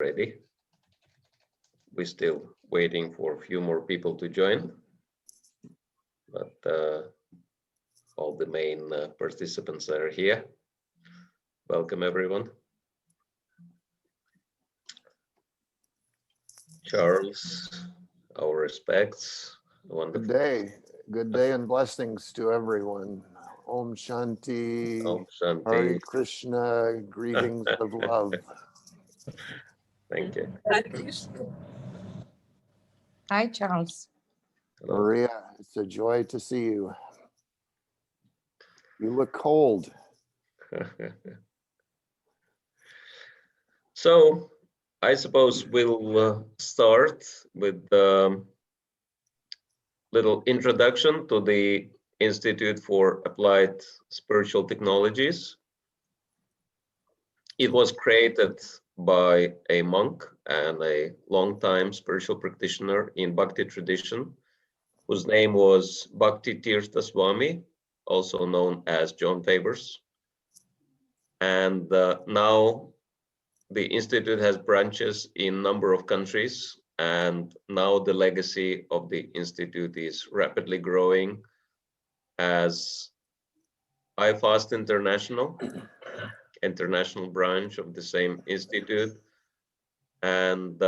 already. We're still waiting for a few more people to join, but all the main participants are here. Welcome, everyone. Charles, our respects. Wonderful. Good day and blessings to everyone. Om Shanti, Om Shanti. Hare Krishna, greetings of love. Thank you. Hi, Charles. Hello. Maria, it's a joy to see you. You look cold. So I suppose we'll start with a little introduction to the Institute for Applied Spiritual Technologies. It was created by a monk and a long-time spiritual practitioner in Bhakti tradition, whose name was Bhakti Tirtha Swami, also known as John Favors. And now the Institute has branches in a number of countries, and now the legacy of the Institute is rapidly growing as iFast international branch of the same institute, and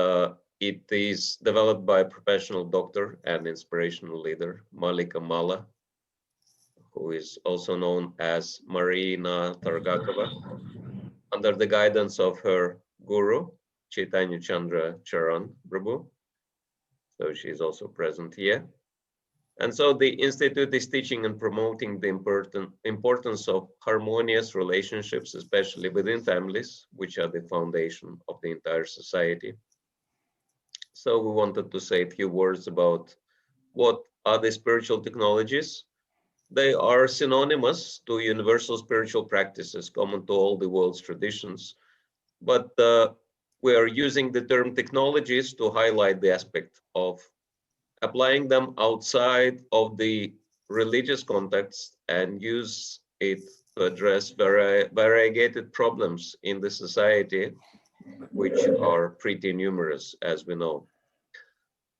it is developed by a professional doctor and inspirational leader, Malika Mala, who is also known as Marina Targakova, under the guidance of her guru, Chaitanya Chandra Charan Prabhu. So she is also present here. And so the Institute is teaching and promoting the importance of harmonious relationships, especially within families, which are the foundation of the entire society. So we wanted to say a few words about what are the spiritual technologies. They are synonymous to universal spiritual practices common to all the world's traditions, but we are using the term technologies to highlight the aspect of applying them outside of the religious context and use it to address variegated problems in the society, which are pretty numerous, as we know.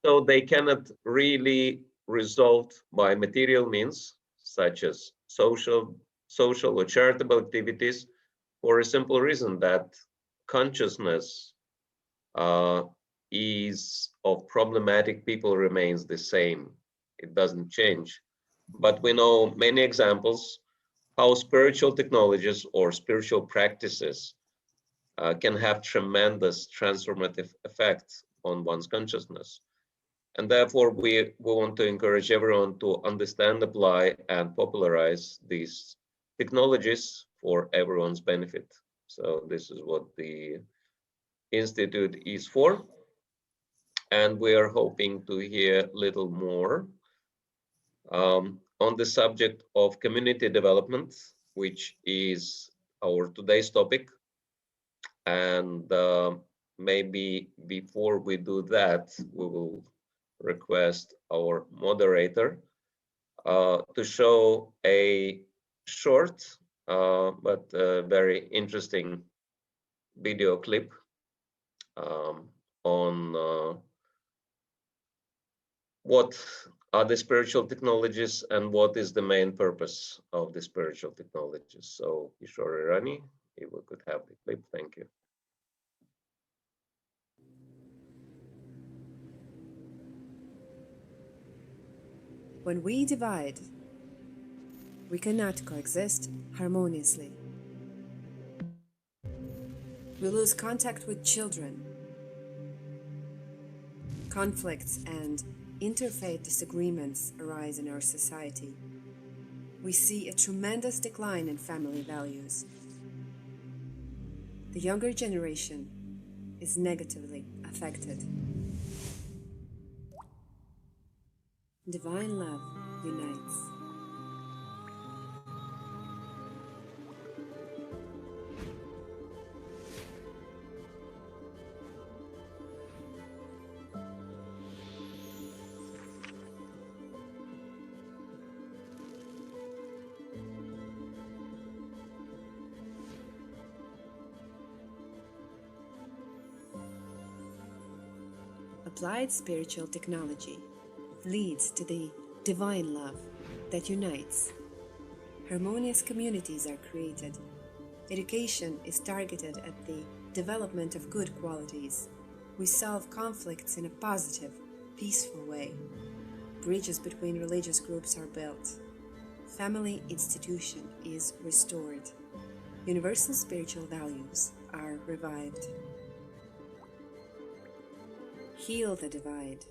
So they cannot really result by material means, such as social or charitable activities, for a simple reason that consciousness is of problematic people remains the same. It doesn't change. But we know many examples how spiritual technologies or spiritual practices can have tremendous transformative effects on one's consciousness. And therefore, we want to encourage everyone to understand, apply, and popularize these technologies for everyone's benefit. So this is what the Institute is for. And we are hoping to hear a little more on the subject of community development, which is our today's topic. And maybe before we do that, we will request our moderator to show a short but very interesting video clip on what are the spiritual technologies and what is the main purpose of the spiritual technologies. So Kishore Irani, if we could have the clip, thank you. When we divide, we cannot coexist harmoniously. We lose contact with children. Conflicts and interfaith disagreements arise in our society. We see a tremendous decline in family values. The younger generation is negatively affected. Divine love unites. applied spiritual technology leads to the divine love that unites. Harmonious communities are created. Education is targeted at the development of good qualities. We solve conflicts in a positive, peaceful way. Bridges between religious groups are built. Family institution is restored. Universal spiritual values are revived. Heal the divide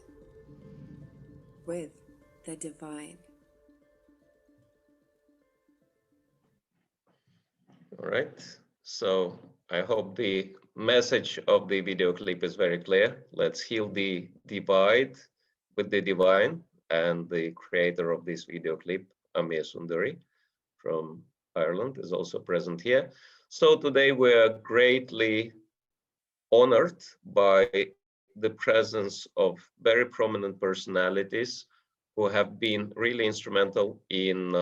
with the divine. All right. So I hope the message of the video clip is very clear. Let's heal the divide with the divine. And the creator of this video clip, Amir Sundari from Ireland, is also present here. So today we are greatly honored by the presence of very prominent personalities who have been really instrumental in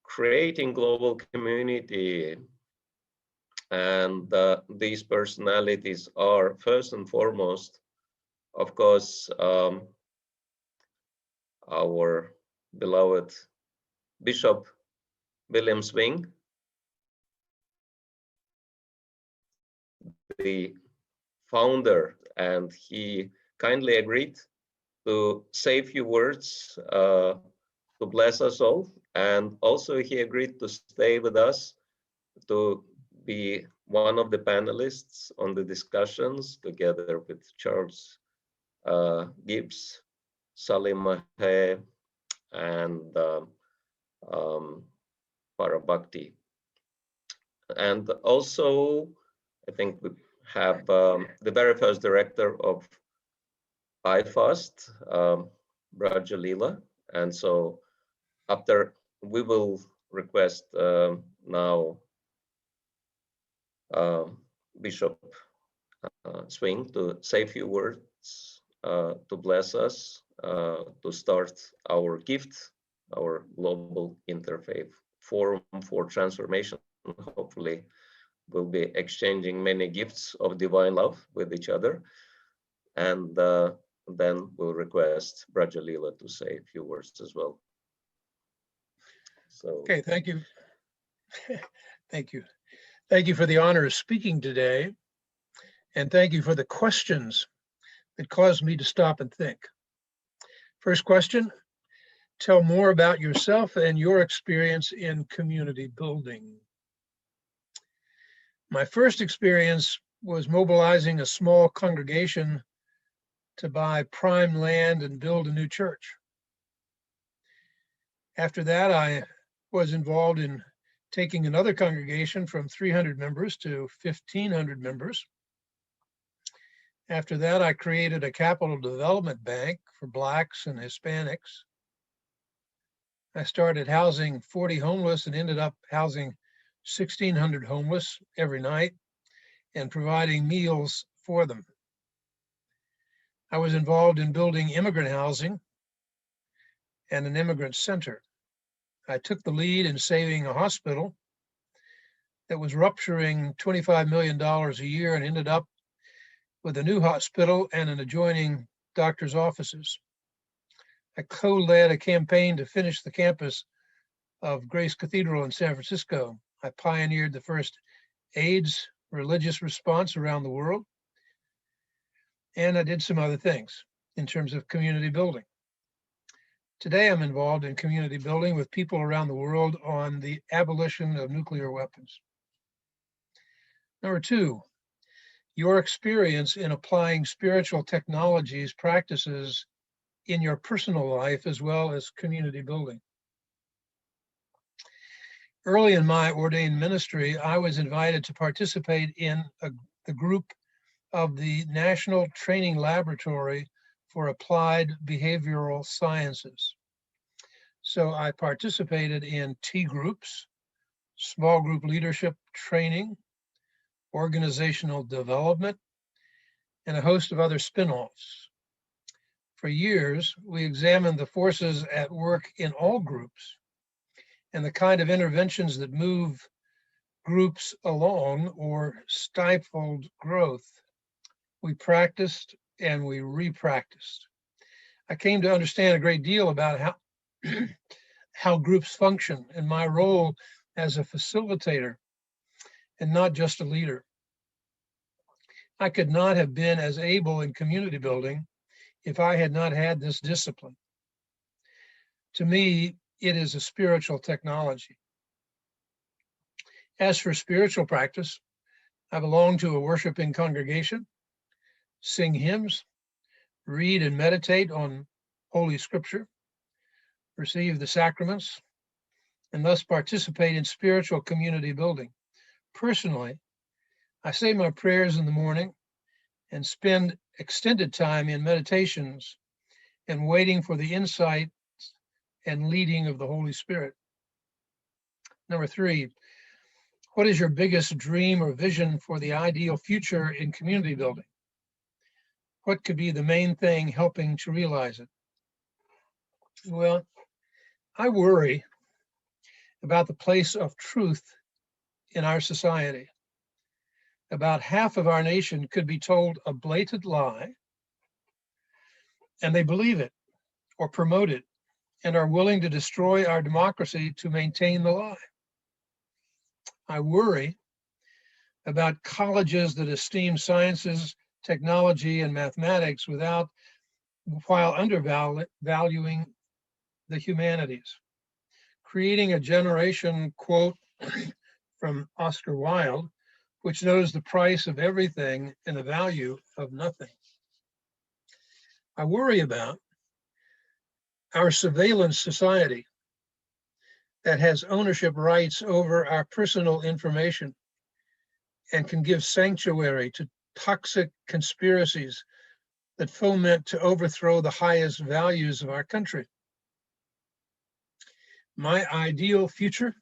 creating global community. And these personalities are first and foremost, of course, our beloved Bishop William Swing, the founder, and he kindly agreed to say a few words to bless us all. And also he agreed to stay with us to be one of the panelists on the discussions together with Charles Gibbs, Salim Mahe, and Parabhakti. And also, I think we have the very first director of IFAST, Braja Leela. And so after, we will request now Bishop Swing to say a few words to bless us, to start our gift, our global interfaith forum for transformation. Hopefully, we'll be exchanging many gifts of divine love with each other. And then we'll request Braja Leela to say a few words as well. So, okay, thank you. Thank you. Thank you for the honor of speaking today. And thank you for the questions that caused me to stop and think. First question, tell more about yourself and your experience in community building. My first experience was mobilizing a small congregation to buy prime land and build a new church. After that, I was involved in taking another congregation from 300 members to 1,500 members. After that, I created a capital development bank for Blacks and Hispanics. I started housing 40 homeless and ended up housing 1,600 homeless every night and providing meals for them. I was involved in building immigrant housing and an immigrant center. I took the lead in saving a hospital that was rupturing $25 million a year and ended up with a new hospital and an adjoining doctor's offices. I co-led a campaign to finish the campus of Grace Cathedral in San Francisco. I pioneered the first AIDS religious response around the world. And I did some other things in terms of community building. Today, I'm involved in community building with people around the world on the abolition of nuclear weapons. Number two, your experience in applying spiritual technologies, practices in your personal life, as well as community building. Early in my ordained ministry, I was invited to participate in the group of the National Training Laboratory for Applied Behavioral Sciences. So I participated in T groups, small group leadership training, organizational development, and a host of other spin-offs. For years, we examined the forces at work in all groups and the kind of interventions that move groups along or stifled growth. We practiced and we re-practiced. I came to understand a great deal about how, how groups function and my role as a facilitator and not just a leader. I could not have been as able in community building if I had not had this discipline. To me, it is a spiritual technology. As for spiritual practice, I belong to a worshiping congregation, sing hymns, read and meditate on Holy Scripture, receive the sacraments, and thus participate in spiritual community building. Personally, I say my prayers in the morning and spend extended time in meditations and waiting for the insight and leading of the Holy Spirit. Number 3, what is your biggest dream or vision for the ideal future in community building? What could be the main thing helping to realize it? Well, I worry about the place of truth in our society. About half of our nation could be told a blatant lie, and they believe it or promote it and are willing to destroy our democracy to maintain the lie. I worry about colleges that esteem sciences, technology, and mathematics while undervaluing the humanities, creating a generation, quote from Oscar Wilde, which knows the price of everything and the value of nothing. I worry about our surveillance society that has ownership rights over our personal information and can give sanctuary to toxic conspiracies that foment to overthrow the highest values of our country. My ideal future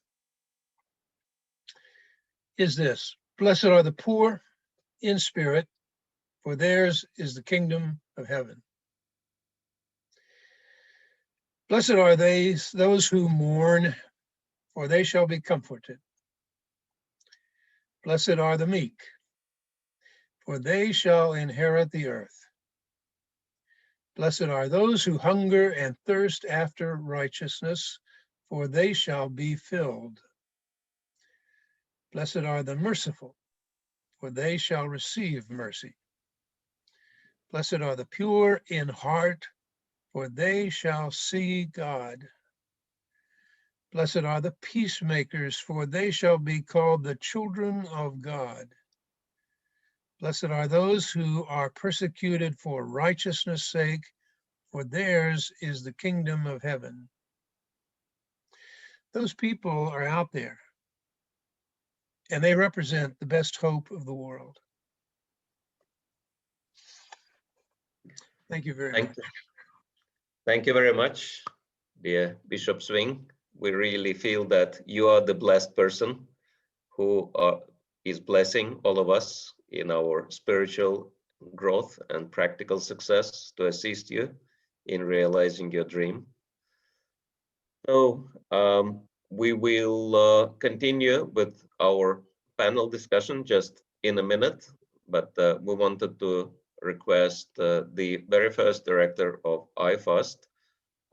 is this: blessed are the poor in spirit, for theirs is the kingdom of heaven. Blessed are those who mourn, for they shall be comforted. Blessed are the meek, for they shall inherit the earth. Blessed are those who hunger and thirst after righteousness, for they shall be filled. Blessed are the merciful, for they shall receive mercy. Blessed are the pure in heart, for they shall see God. Blessed are the peacemakers, for they shall be called the children of God. Blessed are those who are persecuted for righteousness' sake, for theirs is the kingdom of heaven. Those people are out there, and they represent the best hope of the world. Thank you very much. Thank you very much, dear Bishop Swing. We really feel that you are the blessed person who is blessing all of us in our spiritual growth and practical success to assist you in realizing your dream. So we will continue with our panel discussion just in a minute, but we wanted to request the very first director of IFAST,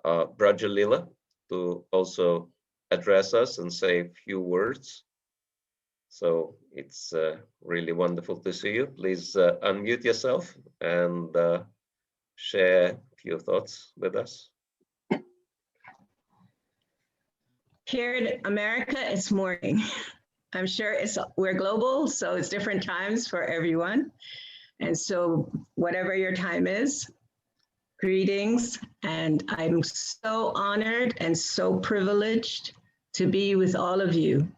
Brajalila, to also address us and say a few words. So it's really wonderful to see you. Please unmute yourself and share a few thoughts with us. Here in America, it's morning. I'm sure we're global, so it's different times for everyone. And so whatever your time is, greetings. And I'm so honored and so privileged to be with all of you.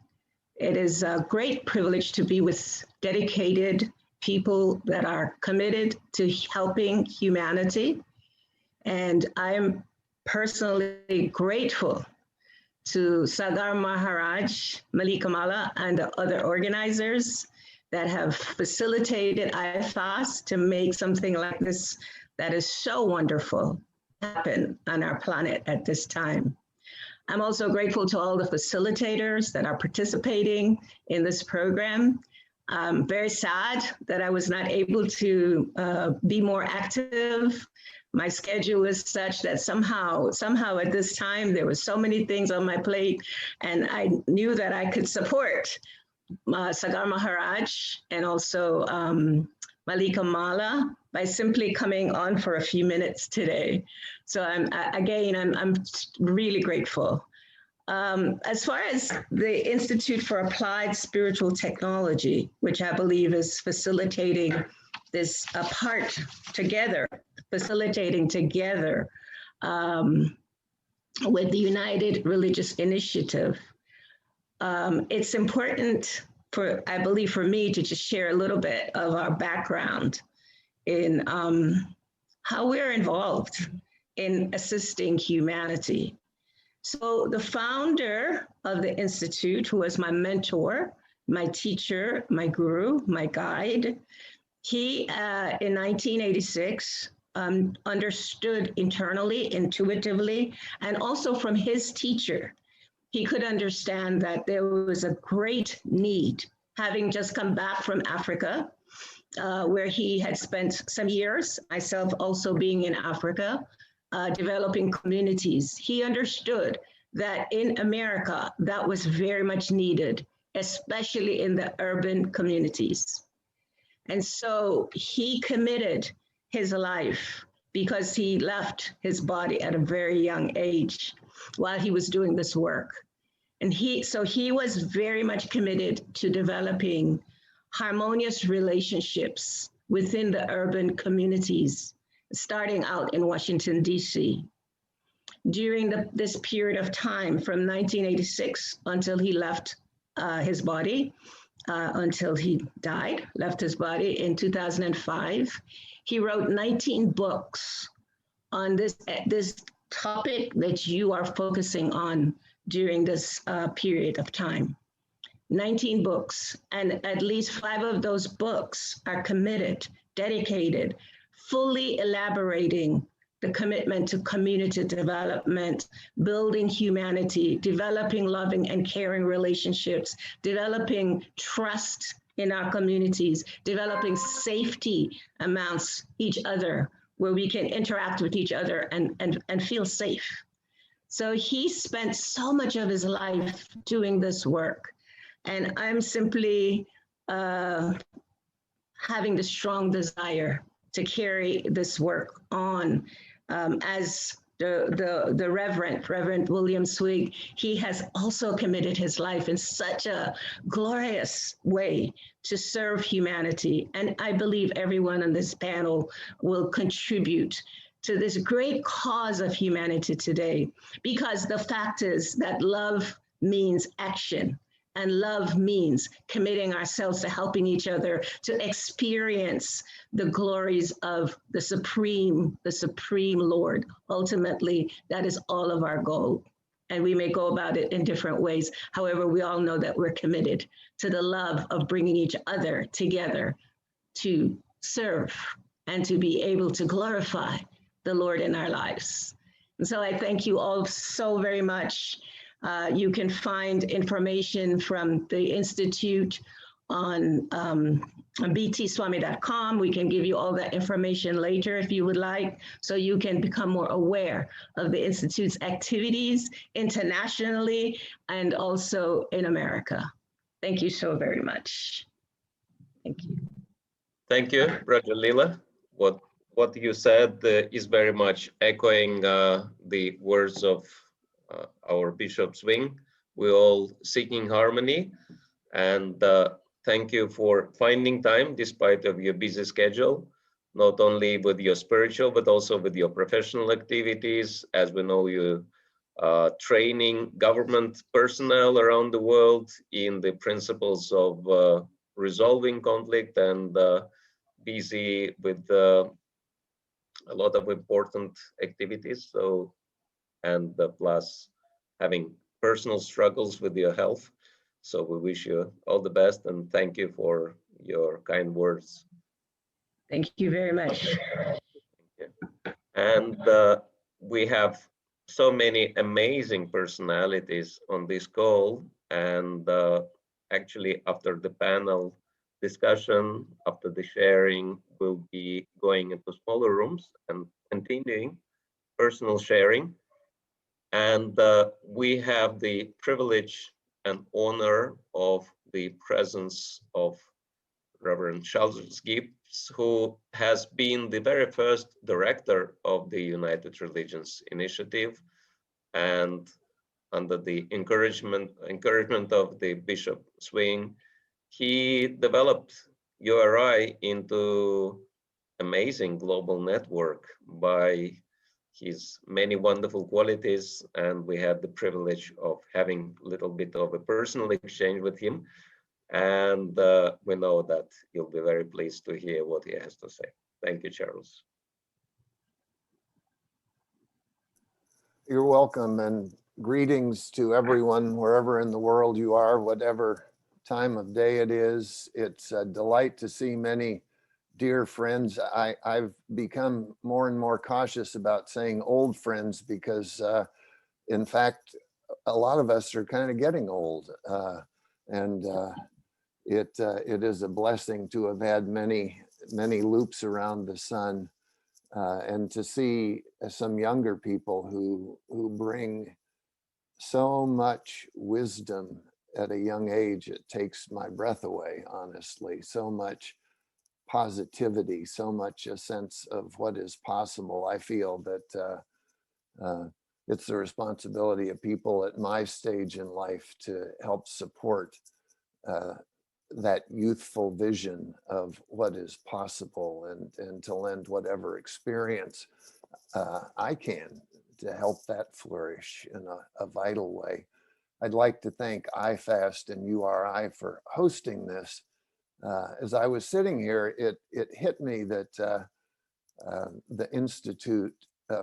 It is a great privilege to be with dedicated people that are committed to helping humanity. And I'm personally grateful to Sagar Maharaj, Malika Mala, and the other organizers that have facilitated IFAST to make something like this that is so wonderful happen on our planet at this time. I'm also grateful to all the facilitators that are participating in this program. I'm very sad that I was not able to be more active. My schedule was such that somehow at this time, there were so many things on my plate, and I knew that I could support Sagar Maharaj and also Malika Mala by simply coming on for a few minutes today. So I'm really grateful. As far as the Institute for Applied Spiritual Technology, which I believe is facilitating this facilitating together with the United Religious Initiative, it's important I believe for me to just share a little bit of our background in how we're involved in assisting humanity. So the founder of the Institute, who was my mentor, my teacher, my guru, my guide, he, in 1986, understood internally, intuitively, and also from his teacher, he could understand that there was a great need, having just come back from Africa, where he had spent some years, myself also being in Africa, developing communities. He understood that in America, that was very much needed, especially in the urban communities. And so he committed his life because he left his body at a very young age while he was doing this work. And he was very much committed to developing harmonious relationships within the urban communities, starting out in Washington, D.C. During this period of time from 1986 until he left his body, until he died, left his body in 2005, he wrote 19 books on this topic that you are focusing on during this period of time. 19 books, and at least 5 of those books are committed, dedicated, fully elaborating the commitment to community development, building humanity, developing loving and caring relationships, developing trust in our communities, developing safety amongst each other, where we can interact with each other and feel safe. So he spent so much of his life doing this work. And I'm simply having the strong desire to carry this work on. As the Reverend William Swig, he has also committed his life in such a glorious way to serve humanity. And I believe everyone on this panel will contribute to this great cause of humanity today, because the fact is that love means action. And love means committing ourselves to helping each other to experience the glories of the Supreme Lord. Ultimately, that is all of our goal. And we may go about it in different ways. However, we all know that we're committed to the love of bringing each other together to serve and to be able to glorify the Lord in our lives. And so I thank you all so very much. You can find information from the Institute on btswami.com. We can give you all that information later if you would like, so you can become more aware of the Institute's activities internationally and also in America. Thank you so very much. Thank you. Thank you, Brother Lila. What you said is very much echoing the words of our Bishop Swing. We're all seeking harmony, and thank you for finding time despite of your busy schedule, not only with your spiritual, but also with your professional activities. As we know, you training government personnel around the world in the principles of resolving conflict, and busy with a lot of important activities. So, and plus having personal struggles with your health. So we wish you all the best, and thank you for your kind words. Thank you very much. And we have so many amazing personalities on this call. And actually, after the panel, discussion, after the sharing, we'll be going into smaller rooms and continuing personal sharing. And we have the privilege and honor of the presence of Reverend Charles Gibbs, who has been the very first director of the United Religions Initiative, and under the encouragement of the Bishop Swing, he developed URI into amazing global network by his many wonderful qualities, and we had the privilege of having a little bit of a personal exchange with him, and we know that you'll be very pleased to hear what he has to say. Thank you, Charles. You're welcome, and greetings to everyone wherever in the world you are, whatever time of day it is. It's a delight to see many dear friends. I've become more and more cautious about saying old friends because, in fact, a lot of us are kind of getting old, and it is a blessing to have had many loops around the sun. And to see some younger people who bring so much wisdom at a young age, it takes my breath away, honestly. So much positivity, so much a sense of what is possible. I feel that it's the responsibility of people at my stage in life to help support that youthful vision of what is possible, and to lend whatever experience I can to help that flourish in a vital way. I'd like to thank IFAST and URI for hosting this. As I was sitting here, it hit me that the Institute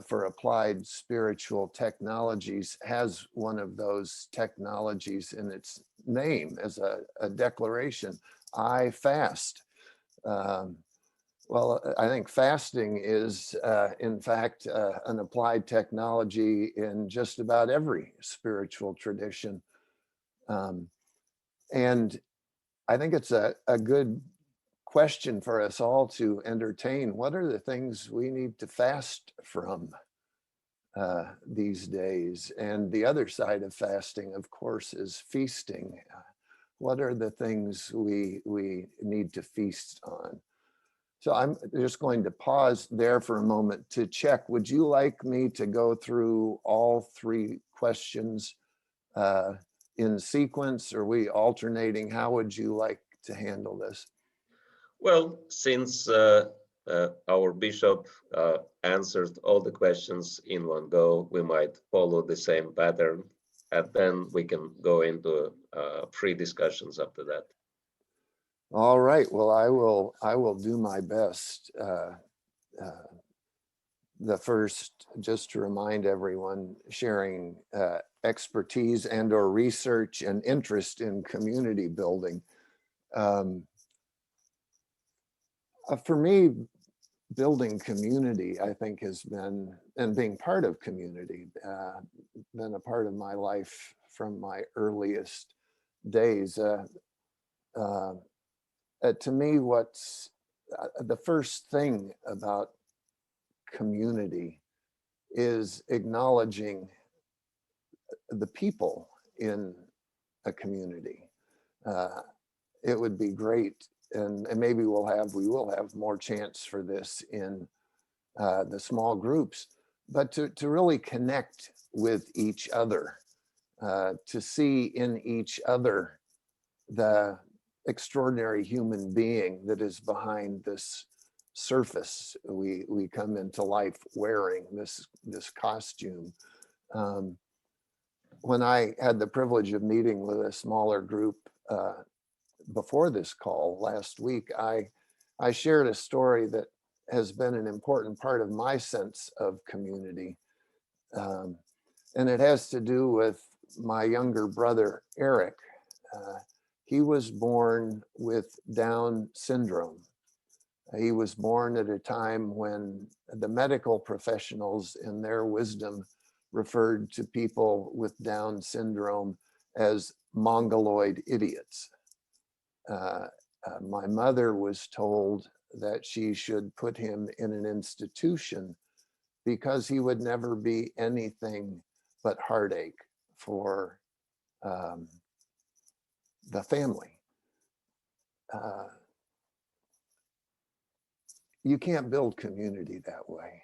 for Applied Spiritual Technologies has one of those technologies in its name as a declaration. I fast. Well, I think fasting is, in fact, an applied technology in just about every spiritual tradition. And I think it's a good question for us all to entertain. What are the things we need to fast from these days? And the other side of fasting, of course, is feasting. What are the things we need to feast on? So I'm just going to pause there for a moment to check. Would you like me to go through all three questions in sequence? Are we alternating? How would you like to handle this? Well, since our bishop answered all the questions in one go, we might follow the same pattern, and then we can go into free discussions after that. All right. Well, I will do my best. The first, just to remind everyone, sharing expertise and or research and interest in community building. For me, building community, I think, has been, and being part of community, been a part of my life from my earliest days. To me, what's the first thing about community is acknowledging the people in a community. It would be great, and maybe we will have more chance for this in the small groups, but to really connect with each other, to see in each other the extraordinary human being that is behind this surface we come into life wearing, this costume. When I had the privilege of meeting with a smaller group before this call last week, I shared a story that has been an important part of my sense of community. And it has to do with my younger brother, Eric. He was born with Down syndrome. He was born at a time when the medical professionals, in their wisdom, referred to people with Down syndrome as mongoloid idiots. My mother was told that she should put him in an institution because he would never be anything but heartache for the family. You can't build community that way.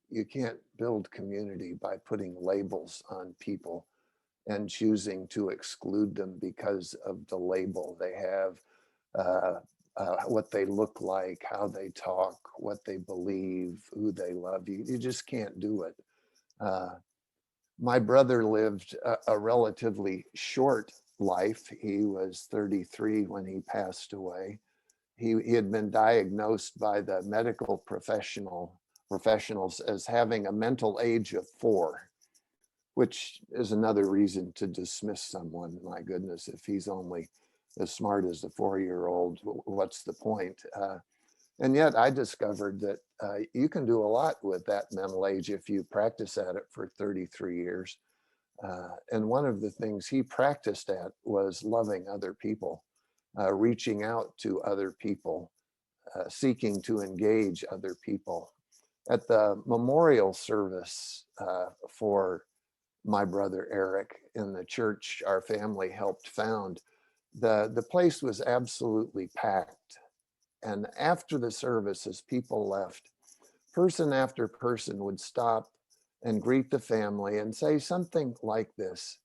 You can't build community by putting labels on people and choosing to exclude them because of the label they have, what they look like, how they talk, what they believe, who they love. You just can't do it. My brother lived a relatively short life. He was 33 when he passed away. He had been diagnosed by the medical professionals as having a mental age of 4, which is another reason to dismiss someone. My goodness, if he's only as smart as the 4-year-old, what's the point? And yet I discovered that you can do a lot with that mental age if you practice at it for 33 years. And one of the things he practiced at was loving other people, reaching out to other people, seeking to engage other people. At the memorial service for my brother Eric in the church our family helped found, the place was absolutely packed. And after the service, as people left, person after person would stop and greet the family and say something like this.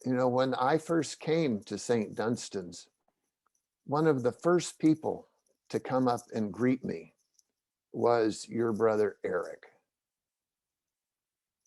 When I first came to St. Dunstan's, one of the first people to come up and greet me was your brother Eric.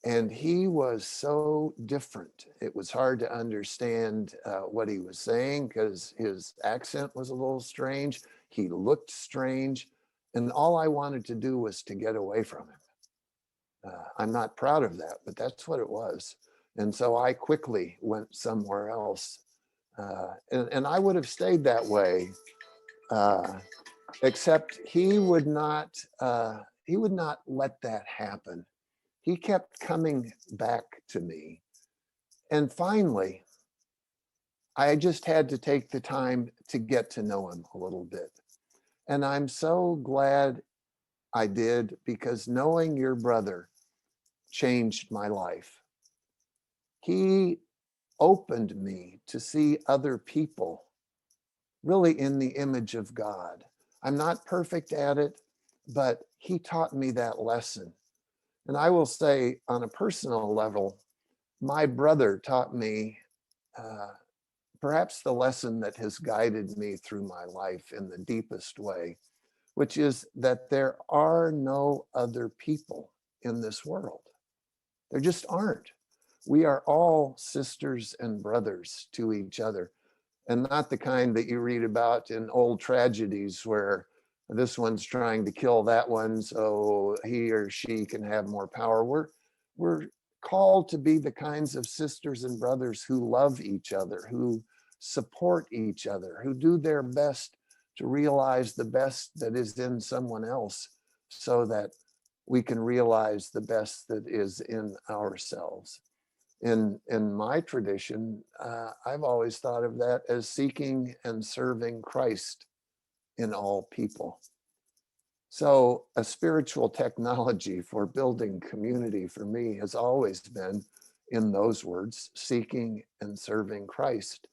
And he was so different. It was hard to understand what he was saying because his accent was a little strange. He looked strange. And all I wanted to do was to get away from him. I'm not proud of that, but that's what it was. And so I quickly went somewhere else. And I would have stayed that way, except he would not let that happen. He kept coming back to me. And finally, I just had to take the time to get to know him a little bit. And I'm so glad I did, because knowing your brother changed my life. He opened me to see other people really in the image of God. I'm not perfect at it, but he taught me that lesson. And I will say, on a personal level, my brother taught me perhaps the lesson that has guided me through my life in the deepest way, which is that there are no other people in this world. There just aren't. We are all sisters and brothers to each other, and not the kind that you read about in old tragedies where this one's trying to kill that one so he or she can have more power. We're called to be the kinds of sisters and brothers who love each other, who support each other, who do their best to realize the best that is in someone else so that we can realize the best that is in ourselves. In my tradition, I've always thought of that as seeking and serving Christ in all people. So a spiritual technology for building community for me has always been in those words, seeking and serving Christ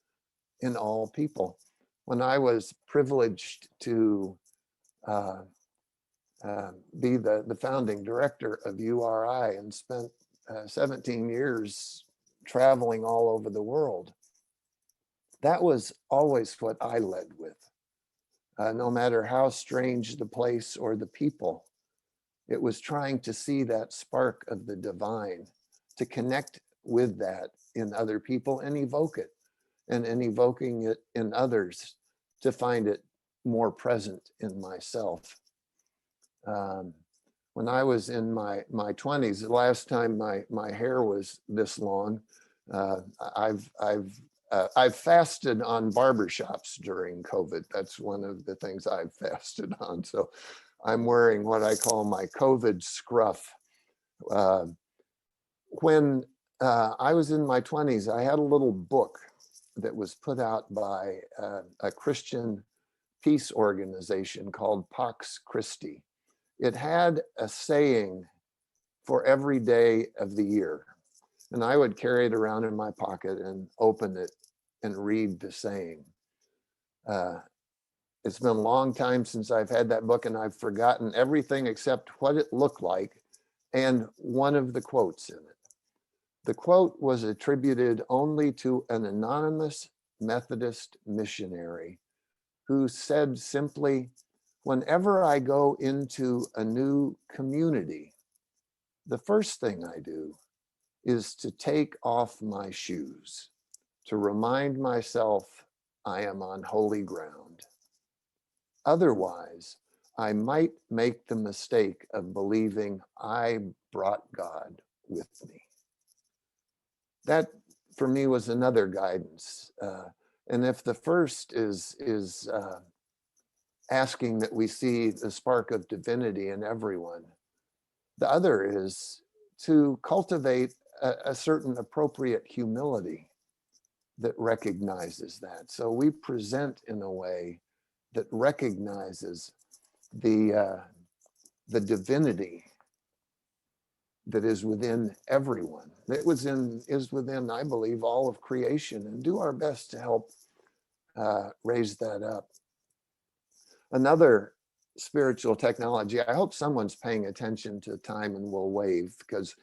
in all people. When I was privileged to be the founding director of URI and spent 17 years traveling all over the world, that was always what I led with. No matter how strange the place or the people, it was trying to see that spark of the divine, to connect with that in other people and evoke it, and evoking it in others to find it more present in myself. When I was in my 20s, the last time my hair was this long, I've fasted on barbershops during COVID. That's one of the things I've fasted on. So I'm wearing what I call my COVID scruff. When I was in my 20s, I had a little book that was put out by a Christian peace organization called Pax Christi. It had a saying for every day of the year. And I would carry it around in my pocket and open it and read the saying. It's been a long time since I've had that book, and I've forgotten everything except what it looked like and one of the quotes in it. The quote was attributed only to an anonymous Methodist missionary who said simply, "Whenever I go into a new community, the first thing I do is to take off my shoes, to remind myself I am on holy ground. Otherwise, I might make the mistake of believing I brought God with me." That for me was another guidance. And if the first is asking that we see the spark of divinity in everyone, the other is to cultivate a certain appropriate humility that recognizes that. So we present in a way that recognizes the divinity that is within everyone, that is within, I believe, all of creation, and do our best to help raise that up. Another spiritual technology, I hope someone's paying attention to time and will wave, because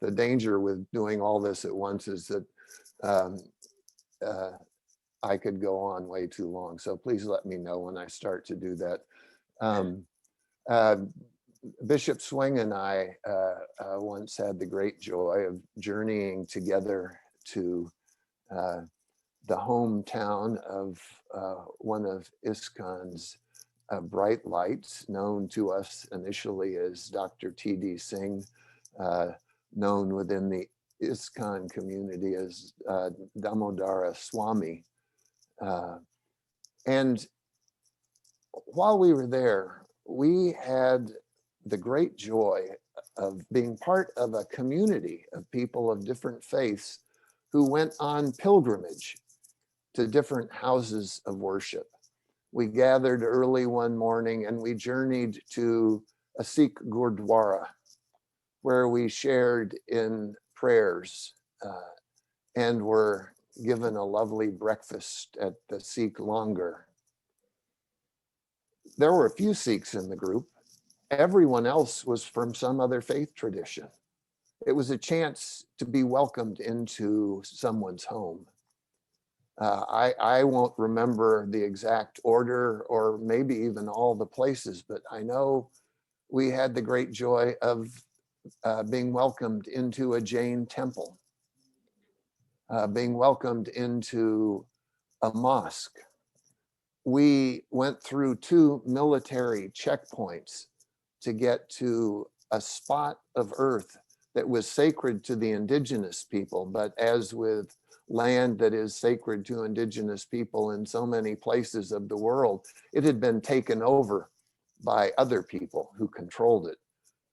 the danger with doing all this at once is that I could go on way too long. So please let me know when I start to do that. Bishop Swing and I once had the great joy of journeying together to the hometown of one of ISKCON's bright lights, known to us initially as Dr. T.D. Singh, known within the ISKCON community as Damodara Swami. And while we were there, we had the great joy of being part of a community of people of different faiths who went on pilgrimage to different houses of worship. We gathered early one morning and we journeyed to a Sikh Gurdwara, where we shared in prayers and were given a lovely breakfast at the Sikh langar. There were a few Sikhs in the group. Everyone else was from some other faith tradition. It was a chance to be welcomed into someone's home. I won't remember the exact order or maybe even all the places, but I know we had the great joy of being welcomed into a Jain temple, being welcomed into a mosque. We went through 2 military checkpoints to get to a spot of earth that was sacred to the indigenous people, but as with land that is sacred to indigenous people in so many places of the world, it had been taken over by other people who controlled it.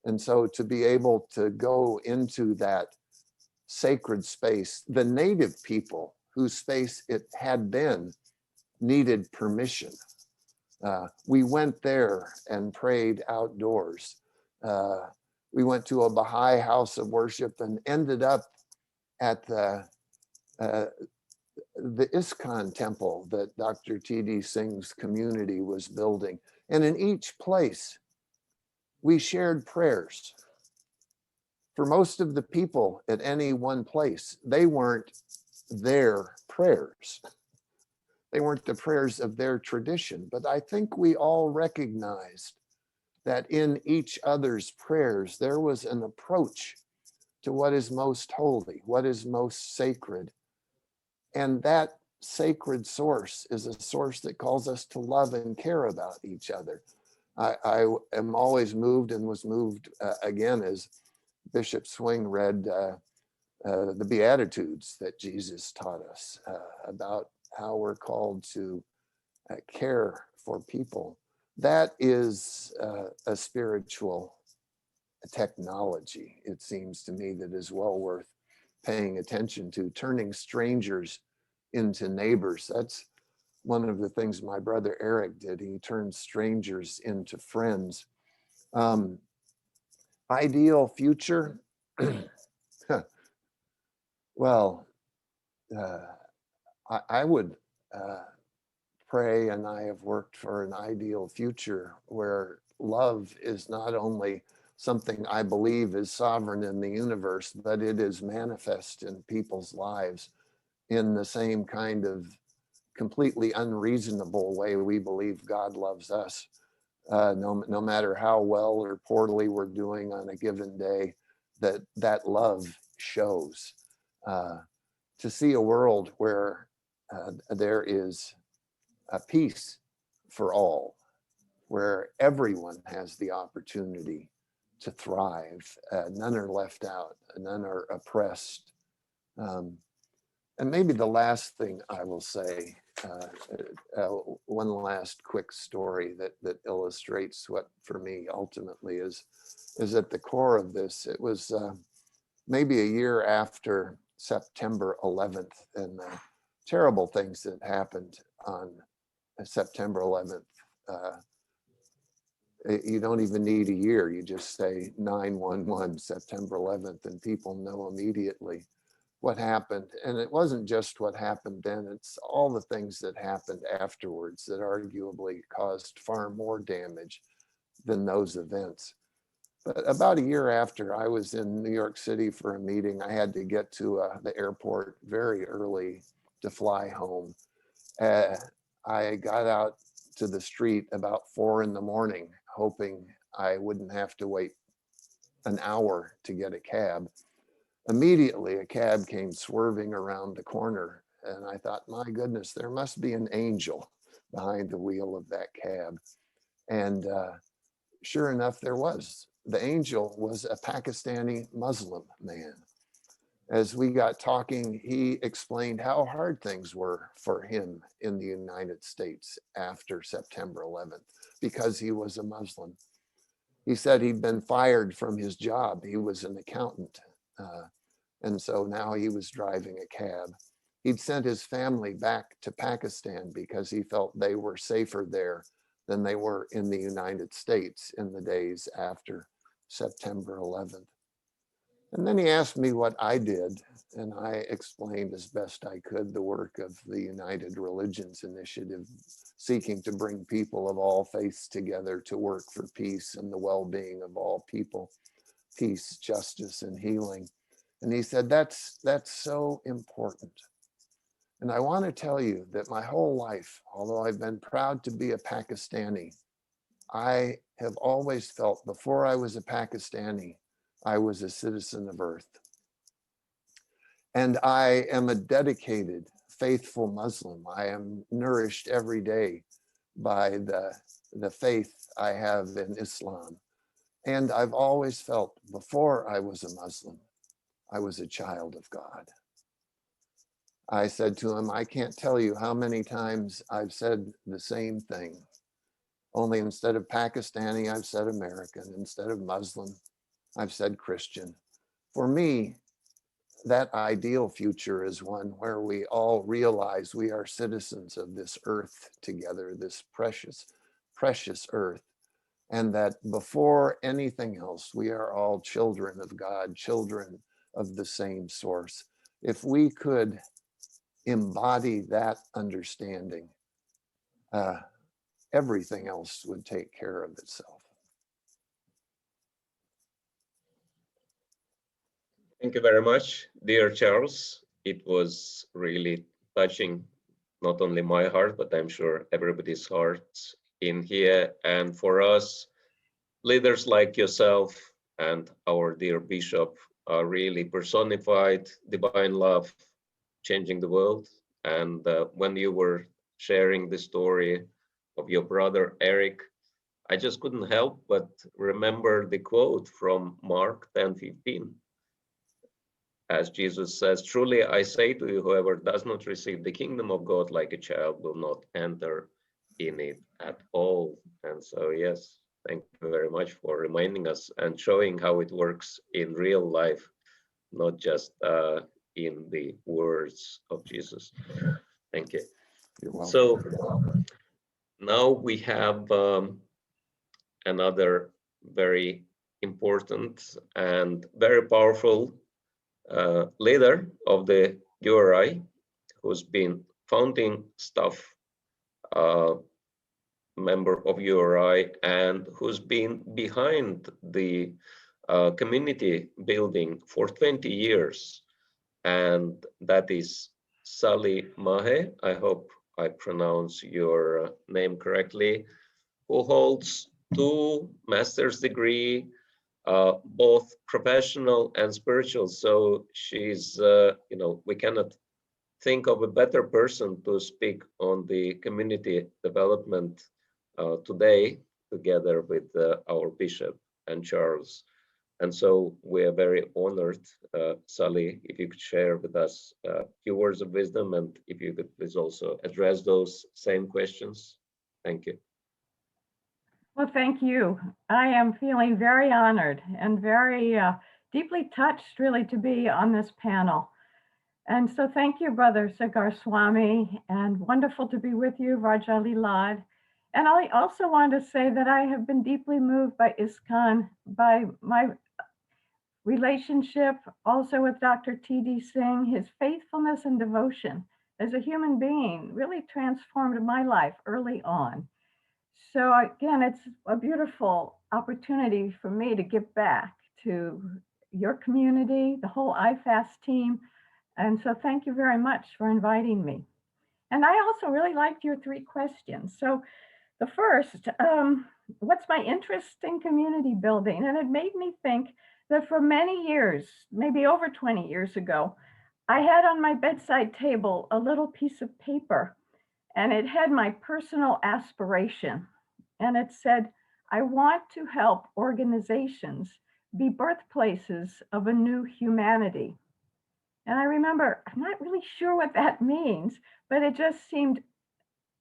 And so to be able to go into that sacred space, the native people whose space it had been needed permission. We went there and prayed outdoors. We went to a Baha'i house of worship and ended up at the ISKCON temple that Dr. T.D. Singh's community was building. And in each place, we shared prayers. For most of the people at any one place, they weren't their prayers. They weren't the prayers of their tradition, but I think we all recognized that in each other's prayers, there was an approach to what is most holy, what is most sacred. And that sacred source is a source that calls us to love and care about each other. I am always moved and was moved again as Bishop Swing read the Beatitudes that Jesus taught us about how we're called to care for people. That is a spiritual technology, it seems to me, that is well worth paying attention to, turning strangers into neighbors. That's one of the things my brother Eric did. He turned strangers into friends. Ideal future. Well, I would pray, and I have worked for an ideal future where love is not only something I believe is sovereign in the universe, but it is manifest in people's lives in the same kind of completely unreasonable way we believe God loves us. No matter how well or poorly we're doing on a given day, that love shows. To see a world where there is a peace for all, where everyone has the opportunity to thrive. None are left out, none are oppressed. And maybe the last thing I will say, one last quick story that illustrates what for me ultimately is at the core of this. It was maybe a year after September 11th and the terrible things that happened on September 11th. You don't even need a year. You just say 911 September 11th and people know immediately what happened. And it wasn't just what happened then, it's all the things that happened afterwards that arguably caused far more damage than those events. But about a year after, I was in New York City for a meeting. I had to get to the airport very early to fly home. I got out to the street about 4 a.m, hoping I wouldn't have to wait an hour to get a cab. Immediately, a cab came swerving around the corner, and I thought, my goodness, there must be an angel behind the wheel of that cab. And sure enough, there was. The angel was a Pakistani Muslim man. As we got talking, he explained how hard things were for him in the United States after September 11th because he was a Muslim. He said he'd been fired from his job. He was an accountant. And so now he was driving a cab. He'd sent his family back to Pakistan because he felt they were safer there than they were in the United States in the days after September 11th. And then he asked me what I did, and I explained as best I could the work of the United Religions Initiative, seeking to bring people of all faiths together to work for peace and the well-being of all people, peace, justice, and healing. And he said, that's so important. And I want to tell you that my whole life, although I've been proud to be a Pakistani, I have always felt before I was a Pakistani, I was a citizen of Earth. And I am a dedicated, faithful Muslim. I am nourished every day by the faith I have in Islam. And I've always felt before I was a Muslim, I was a child of God. I said to him, I can't tell you how many times I've said the same thing. Only instead of Pakistani, I've said American. Instead of Muslim, I've said Christian. For me, that ideal future is one where we all realize we are citizens of this earth together, this precious, precious earth. And that before anything else, we are all children of God, children of the same source. If we could embody that understanding, everything else would take care of itself. Thank you very much, dear Charles. It was really touching, not only my heart, but I'm sure everybody's hearts in here. And for us, leaders like yourself and our dear Bishop are really personified divine love, changing the world. And when you were sharing the story of your brother Eric, I just couldn't help but remember the quote from Mark 10:15. As Jesus says, truly I say to you, whoever does not receive the kingdom of God like a child will not enter in it at all. And so, yes, thank you very much for reminding us and showing how it works in real life, not just in the words of Jesus. Thank you. You're welcome. So now we have another very important and very powerful leader of the URI, who's been founding staff member of URI and who's been behind the community building for 20 years. And that is Sally Mahe. I hope I pronounce your name correctly, who holds 2 master's degree, both professional and spiritual. So she's, we cannot think of a better person to speak on the community development today, together with our bishop and Charles. And so we are very honored, Sally, if you could share with us a few words of wisdom, and if you could please also address those same questions. Thank you. Well, thank you. I am feeling very honored and very deeply touched, really, to be on this panel. And so thank you, Brother Sagar Swami, and wonderful to be with you, Rajali Lad. And I also want to say that I have been deeply moved by ISKCON, by my relationship also with Dr. T.D. Singh. His faithfulness and devotion as a human being really transformed my life early on. So again, it's a beautiful opportunity for me to give back to your community, the whole IFAST team. And so thank you very much for inviting me. And I also really liked your 3 questions. So the first, what's my interest in community building? And it made me think that for many years, maybe over 20 years ago, I had on my bedside table a little piece of paper, and it had my personal aspiration. And it said, I want to help organizations be birthplaces of a new humanity. And I remember, I'm not really sure what that means, but it just seemed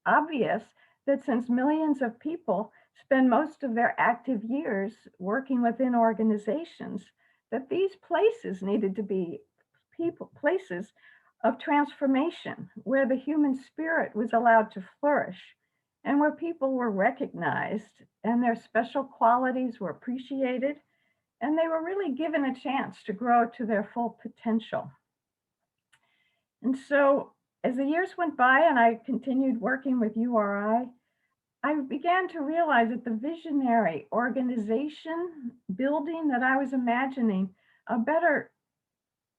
obvious that since millions of people spend most of their active years working within organizations, that these places needed to be places of transformation, where the human spirit was allowed to flourish, and where people were recognized and their special qualities were appreciated, and they were really given a chance to grow to their full potential. And so as the years went by and I continued working with URI, I began to realize that the visionary organization building that I was imagining, a better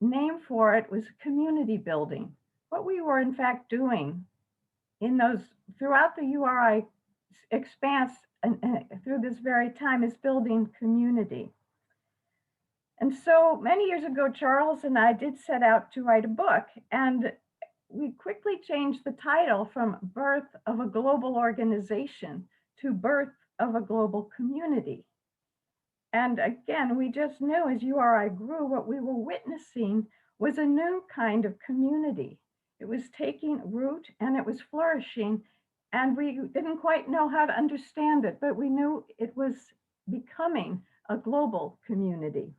name for it was community building. What we were in fact doing in those throughout the URI expanse and through this very time is building community. And so many years ago, Charles and I did set out to write a book, and we quickly changed the title from Birth of a Global Organization to Birth of a Global Community. And again, we just knew as URI grew, what we were witnessing was a new kind of community. It was taking root and it was flourishing, and we didn't quite know how to understand it, but we knew it was becoming a global community.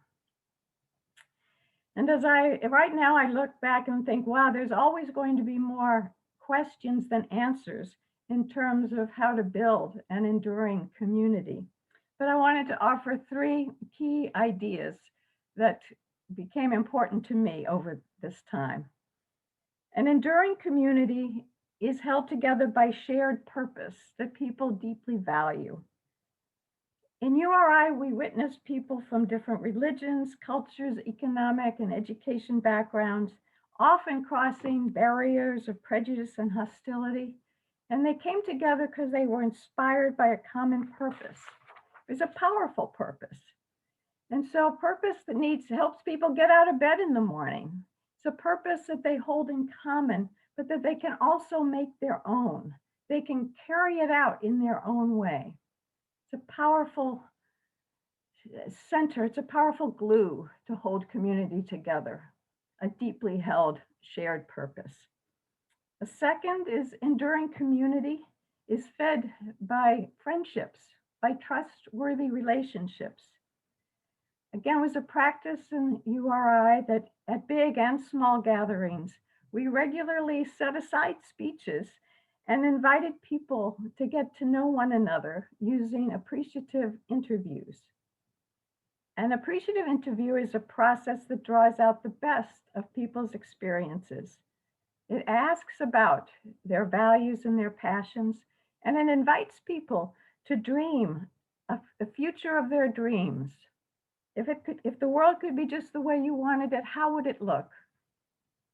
And right now I look back and think, wow, there's always going to be more questions than answers in terms of how to build an enduring community. But I wanted to offer 3 key ideas that became important to me over this time. An enduring community is held together by shared purpose that people deeply value. In URI, we witness people from different religions, cultures, economic and education backgrounds, often crossing barriers of prejudice and hostility. And they came together because they were inspired by a common purpose. It's a powerful purpose. And so a purpose that helps people get out of bed in the morning. It's a purpose that they hold in common, but that they can also make their own. They can carry it out in their own way. It's a powerful center, it's a powerful glue to hold community together, a deeply held shared purpose. The second is enduring community is fed by friendships, by trustworthy relationships. Again, it was a practice in URI that at big and small gatherings, we regularly set aside speeches and invited people to get to know one another using appreciative interviews. An appreciative interview is a process that draws out the best of people's experiences. It asks about their values and their passions, and it invites people to dream a future of their dreams. If the world could be just the way you wanted it, how would it look?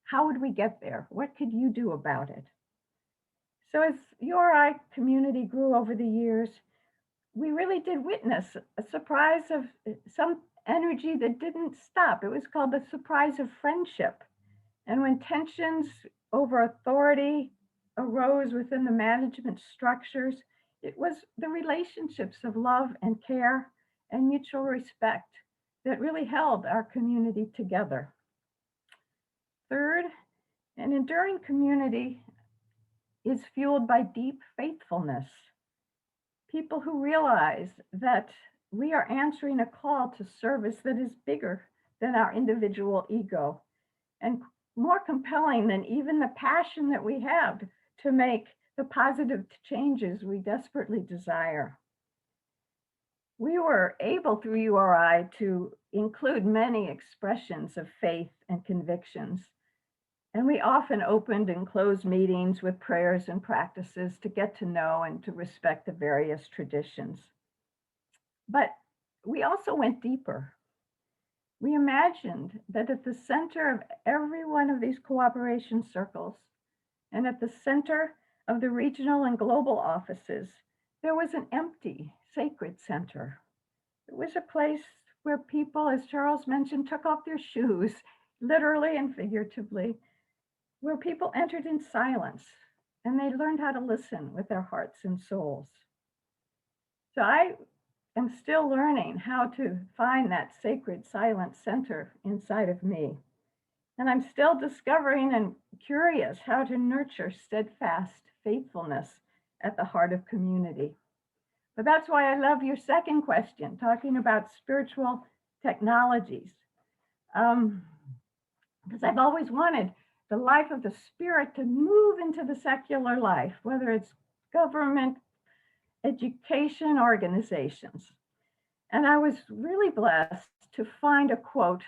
How would we get there? What could you do about it? So as URI community grew over the years, we really did witness a surprise of some energy that didn't stop. It was called the surprise of friendship. And when tensions over authority arose within the management structures, it was the relationships of love and care and mutual respect that really held our community together. Third, an enduring community is fueled by deep faithfulness. People who realize that we are answering a call to service that is bigger than our individual ego and more compelling than even the passion that we have to make the positive changes we desperately desire. We were able through URI to include many expressions of faith and convictions. And we often opened and closed meetings with prayers and practices to get to know and to respect the various traditions. But we also went deeper. We imagined that at the center of every one of these cooperation circles and at the center of the regional and global offices, there was an empty, sacred center. It was a place where people, as Charles mentioned, took off their shoes, literally and figuratively, where people entered in silence and they learned how to listen with their hearts and souls. So I am still learning how to find that sacred silent center inside of me. And I'm still discovering and curious how to nurture steadfast faithfulness at the heart of community. But that's why I love your second question, talking about spiritual technologies. Because I've always wanted the life of the spirit to move into the secular life, whether it's government, education, organizations. And I was really blessed to find a quote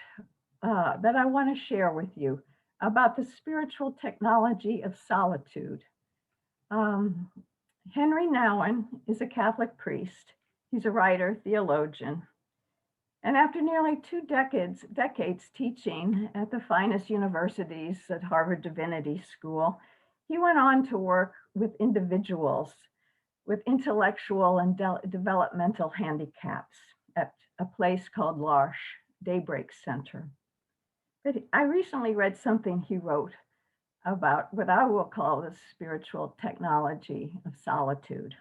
that I want to share with you about the spiritual technology of solitude. Henry Nouwen is a Catholic priest. He's a writer, theologian. And after nearly 2 decades teaching at the finest universities at Harvard Divinity School, he went on to work with individuals with intellectual and developmental handicaps at a place called L'Arche Daybreak Center. But I recently read something he wrote about what I will call the spiritual technology of solitude.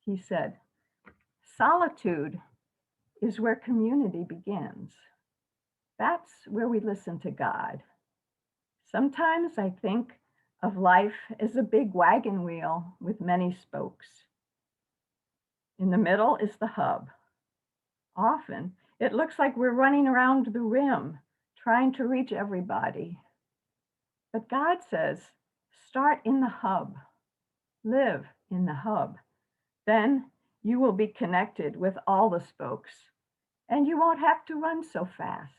He said, "Solitude is where community begins. That's where we listen to God. Sometimes I think of life as a big wagon wheel with many spokes. In the middle is the hub. Often it looks like we're running around the rim, trying to reach everybody. But God says, start in the hub, live in the hub. Then you will be connected with all the spokes, and you won't have to run so fast.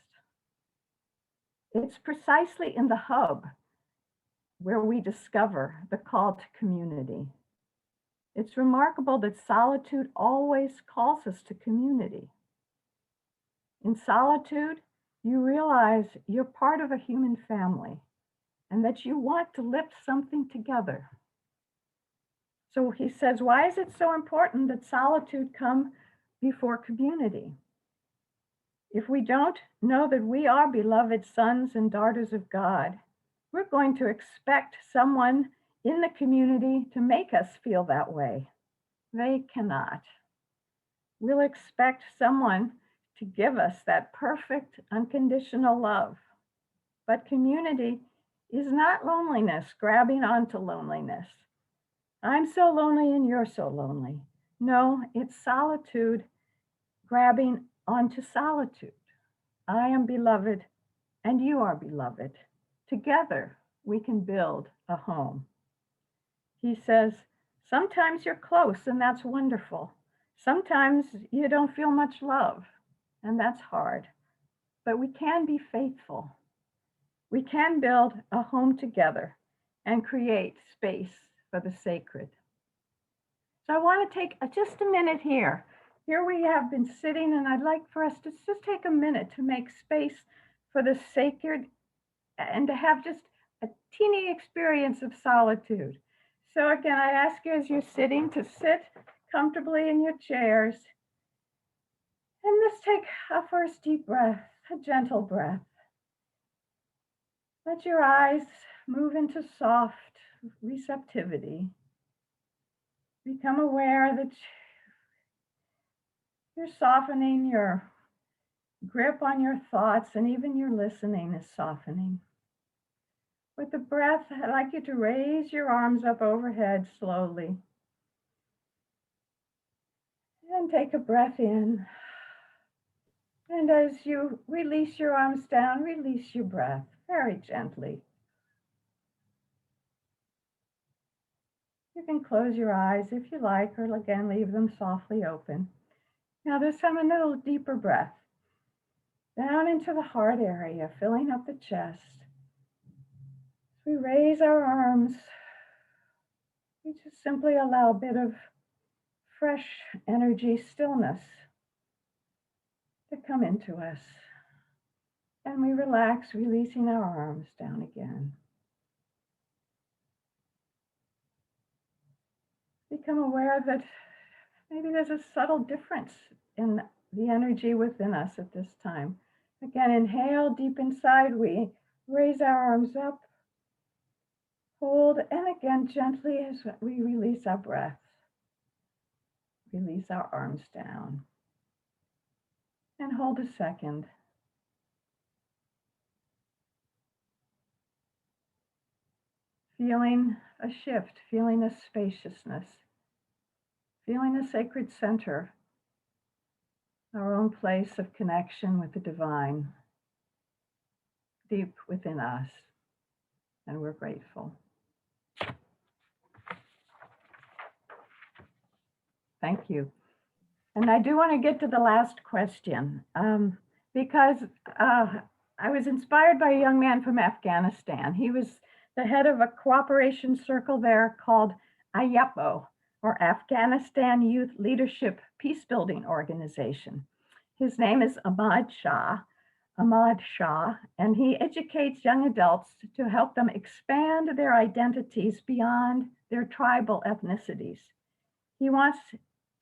It's precisely in the hub where we discover the call to community. It's remarkable that solitude always calls us to community. In solitude, you realize you're part of a human family and that you want to lift something together. So he says, why is it so important that solitude come before community? If we don't know that we are beloved sons and daughters of God, we're going to expect someone in the community to make us feel that way. They cannot. We'll expect someone to give us that perfect, unconditional love. But community is not loneliness, grabbing onto loneliness. I'm so lonely and you're so lonely. No, it's solitude grabbing onto solitude. I am beloved and you are beloved. Together we can build a home. He says, sometimes you're close and that's wonderful. Sometimes you don't feel much love and that's hard, but we can be faithful. We can build a home together and create space for the sacred. So I want to take just a minute here. Here we have been sitting, and I'd like for us to just take a minute to make space for the sacred and to have just a teeny experience of solitude. So again, I ask you as you're sitting to sit comfortably in your chairs. And let's take a first deep breath, a gentle breath. Let your eyes move into soft receptivity. Become aware that you're softening your grip on your thoughts, and even your listening is softening. With the breath, I'd like you to raise your arms up overhead slowly. And take a breath in. And as you release your arms down, release your breath very gently. You can close your eyes if you like, or again, leave them softly open. Now this time, a little deeper breath. Down into the heart area, filling up the chest. As we raise our arms, we just simply allow a bit of fresh energy, stillness to come into us. And we relax, releasing our arms down again. Become aware that maybe there's a subtle difference in the energy within us at this time. Again, inhale deep inside, we raise our arms up, hold, and again, gently as we release our breath, release our arms down. And hold a second. Feeling a shift, feeling a spaciousness, feeling a sacred center, our own place of connection with the divine, deep within us, and we're grateful. Thank you. And I do want to get to the last question because I was inspired by a young man from Afghanistan. He was the head of a cooperation circle there called AYAPO, or Afghanistan Youth Leadership Peacebuilding Organization. His name is Ahmad Shah, and he educates young adults to help them expand their identities beyond their tribal ethnicities. He wants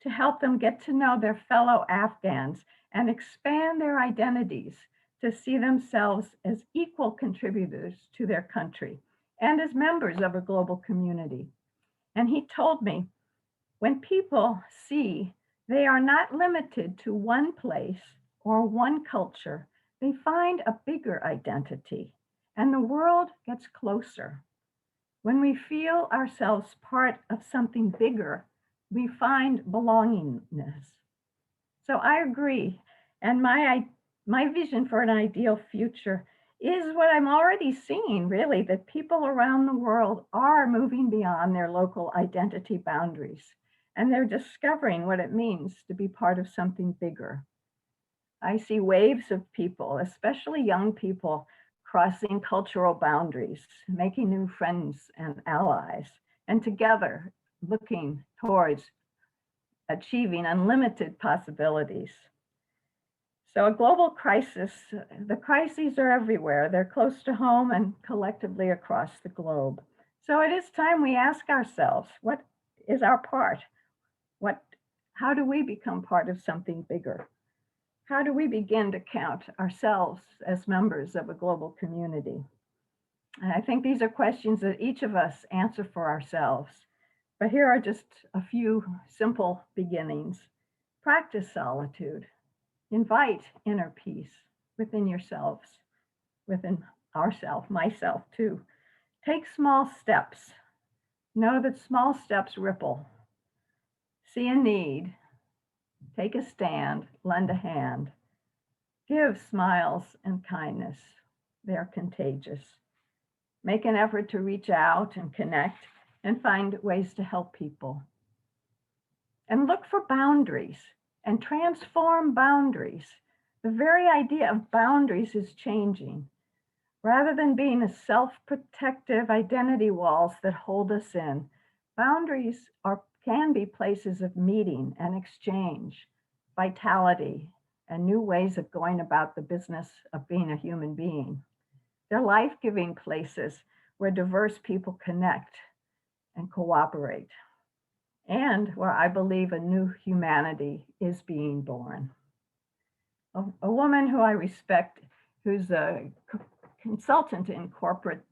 to help them get to know their fellow Afghans and expand their identities to see themselves as equal contributors to their country and as members of a global community. And he told me, when people see they are not limited to one place or one culture, they find a bigger identity and the world gets closer. When we feel ourselves part of something bigger, we find belongingness. So I agree. And my vision for an ideal future is what I'm already seeing, really, that people around the world are moving beyond their local identity boundaries, and they're discovering what it means to be part of something bigger. I see waves of people, especially young people, crossing cultural boundaries, making new friends and allies, and together looking towards achieving unlimited possibilities. So a global crisis, the crises are everywhere. They're close to home and collectively across the globe. So it is time we ask ourselves, what is our part? How do we become part of something bigger? How do we begin to count ourselves as members of a global community? And I think these are questions that each of us answer for ourselves. But here are just a few simple beginnings. Practice solitude. Invite inner peace within yourselves, within ourself, myself too. Take small steps. Know that small steps ripple. See a need. Take a stand. Lend a hand. Give smiles and kindness. They're contagious. Make an effort to reach out and connect and find ways to help people. And look for boundaries and transform boundaries. The very idea of boundaries is changing. Rather than being a self-protective identity walls that hold us in, boundaries can be places of meeting and exchange, vitality, and new ways of going about the business of being a human being. They're life-giving places where diverse people connect and cooperate, and where I believe a new humanity is being born. A woman who I respect, who's a consultant in corporate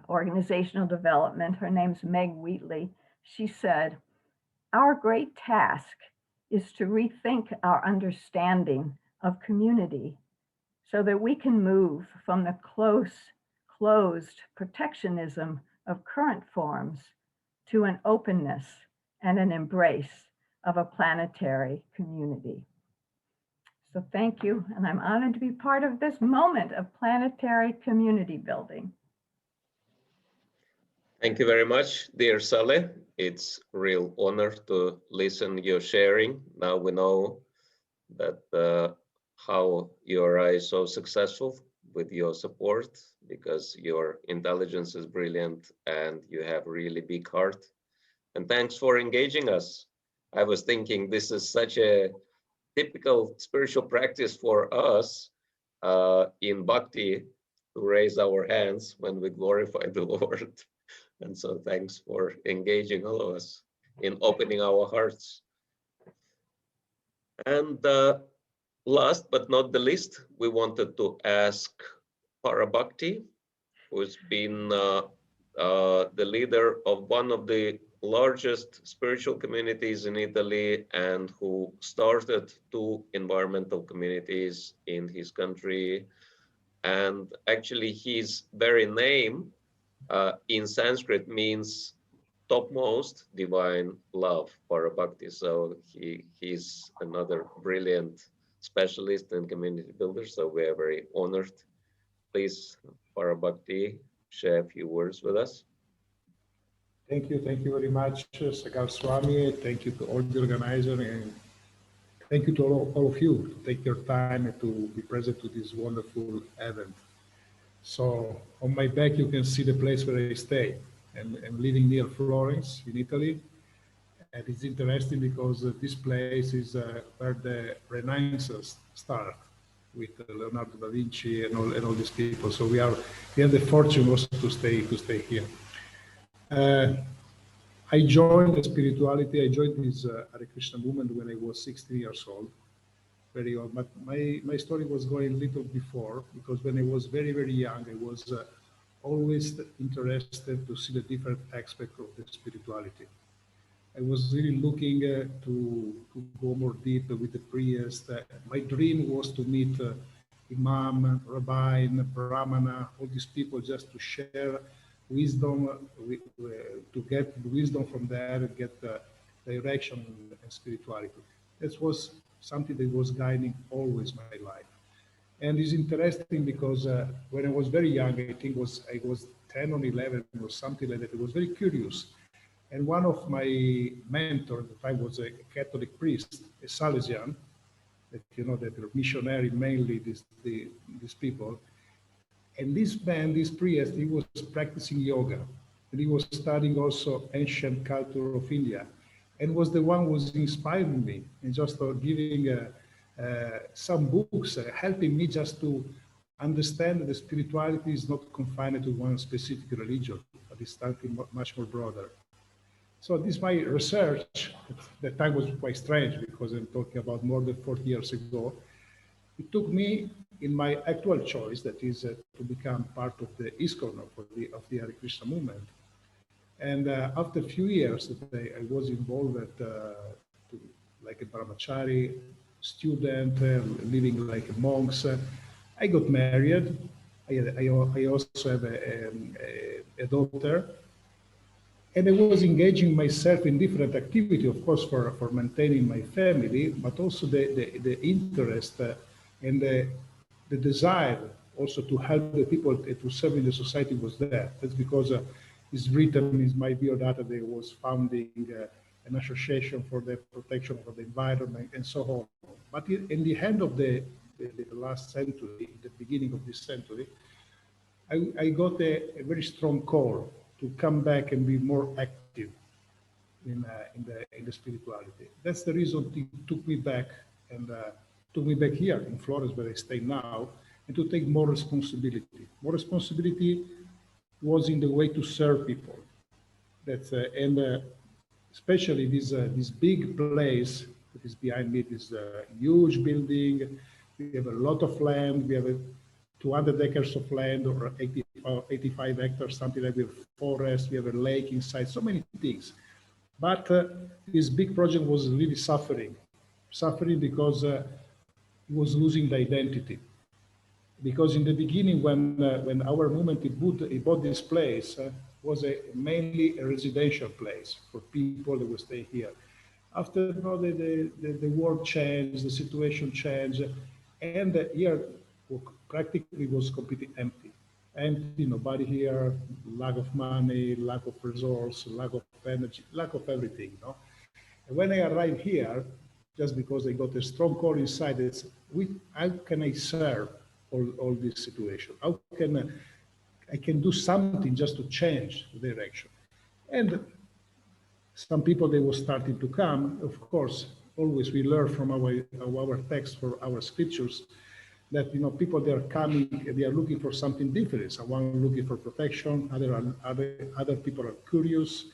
organizational development, her name's Meg Wheatley, she said, "Our great task is to rethink our understanding of community so that we can move from the closed protectionism of current forms to an openness and an embrace of a planetary community." So thank you, and I'm honored to be part of this moment of planetary community building. Thank you very much, dear Sally. It's a real honor to listen your sharing. Now we know that how you are so successful with your support, because your intelligence is brilliant and you have really big heart. And thanks for engaging us. I was thinking this is such a typical spiritual practice for us in Bhakti to raise our hands when we glorify the Lord. And so thanks for engaging all of us in opening our hearts. And last but not the least, we wanted to ask Parabhakti, who's been the leader of one of the largest spiritual communities in Italy and who started 2 environmental communities in his country. And actually his very name in Sanskrit means topmost divine love, Parabhakti. So he's another brilliant specialist and community builder. So we are very honored. Please, Parabhakti, share a few words with us. Thank you very much, Sagar Swami. Thank you to all the organizers, and thank you to all of you to take your time to be present to this wonderful event. So on my back, you can see the place where I stay. And I'm living near Florence in Italy. And it's interesting because this place is where the Renaissance started with Leonardo da Vinci and all these people. So we have the fortune also to stay here. I joined the spirituality. I joined this Hare Krishna movement when I was 16 years old, very old. But my story was going a little before, because when I was very young, I was always interested to see the different aspects of the spirituality. I was really looking to go more deep with the priest. My dream was to meet Imam, Rabbi, Brahmana, all these people, just to share wisdom, to get wisdom from there and get direction and spirituality. That was something that was guiding always my life. And it's interesting because when I was very young, I think I was 10 or 11 or something like that, I was very curious. And one of my mentors at the time was a Catholic priest, a Salesian, that you know that are missionary mainly, these people. And this man, this priest, he was practicing yoga, and he was studying also ancient culture of India, and was the one who was inspiring me and just giving some books, helping me just to understand that the spirituality is not confined to one specific religion, but it's something much more broader. So this my research at that time was quite strange, because I'm talking about more than 40 years ago. It took me in my actual choice, that is to become part of the ISKCON of the Hare Krishna movement. And after a few years that I was involved like a brahmachari, student, living like a monks, I got married. I also have a daughter. And I was engaging myself in different activity, of course, for maintaining my family, but also the interest And the desire also to help the people and to serve in the society was there. That's because it's written in my biodata there was founding an association for the protection of the environment and so on. But in the end of the last century, the beginning of this century, I got a very strong call to come back and be more active in the spirituality. That's the reason it took me back and took me back here in Florence, where I stay now, and to take more responsibility. More responsibility was in the way to serve people. That's and especially this big place that is behind me, this huge building. We have a lot of land. We have 200 acres of land, or 85 hectares, something like. We have forest. We have a lake inside. So many things. But this big project was really suffering because it was losing the identity. Because in the beginning, when our movement it bought this place, was mainly a residential place for people that would stay here. After the world changed, the situation changed, and here practically was completely empty. Empty, nobody here, lack of money, lack of resource, lack of energy, lack of everything. And when I arrived here, just because I got a strong call inside, it's how can I serve all this situation? How can I can do something just to change the direction? And some people, they were starting to come. Of course, always we learn from our text, for our scriptures, that people, they are coming, they are looking for something different. Someone looking for protection, other people are curious,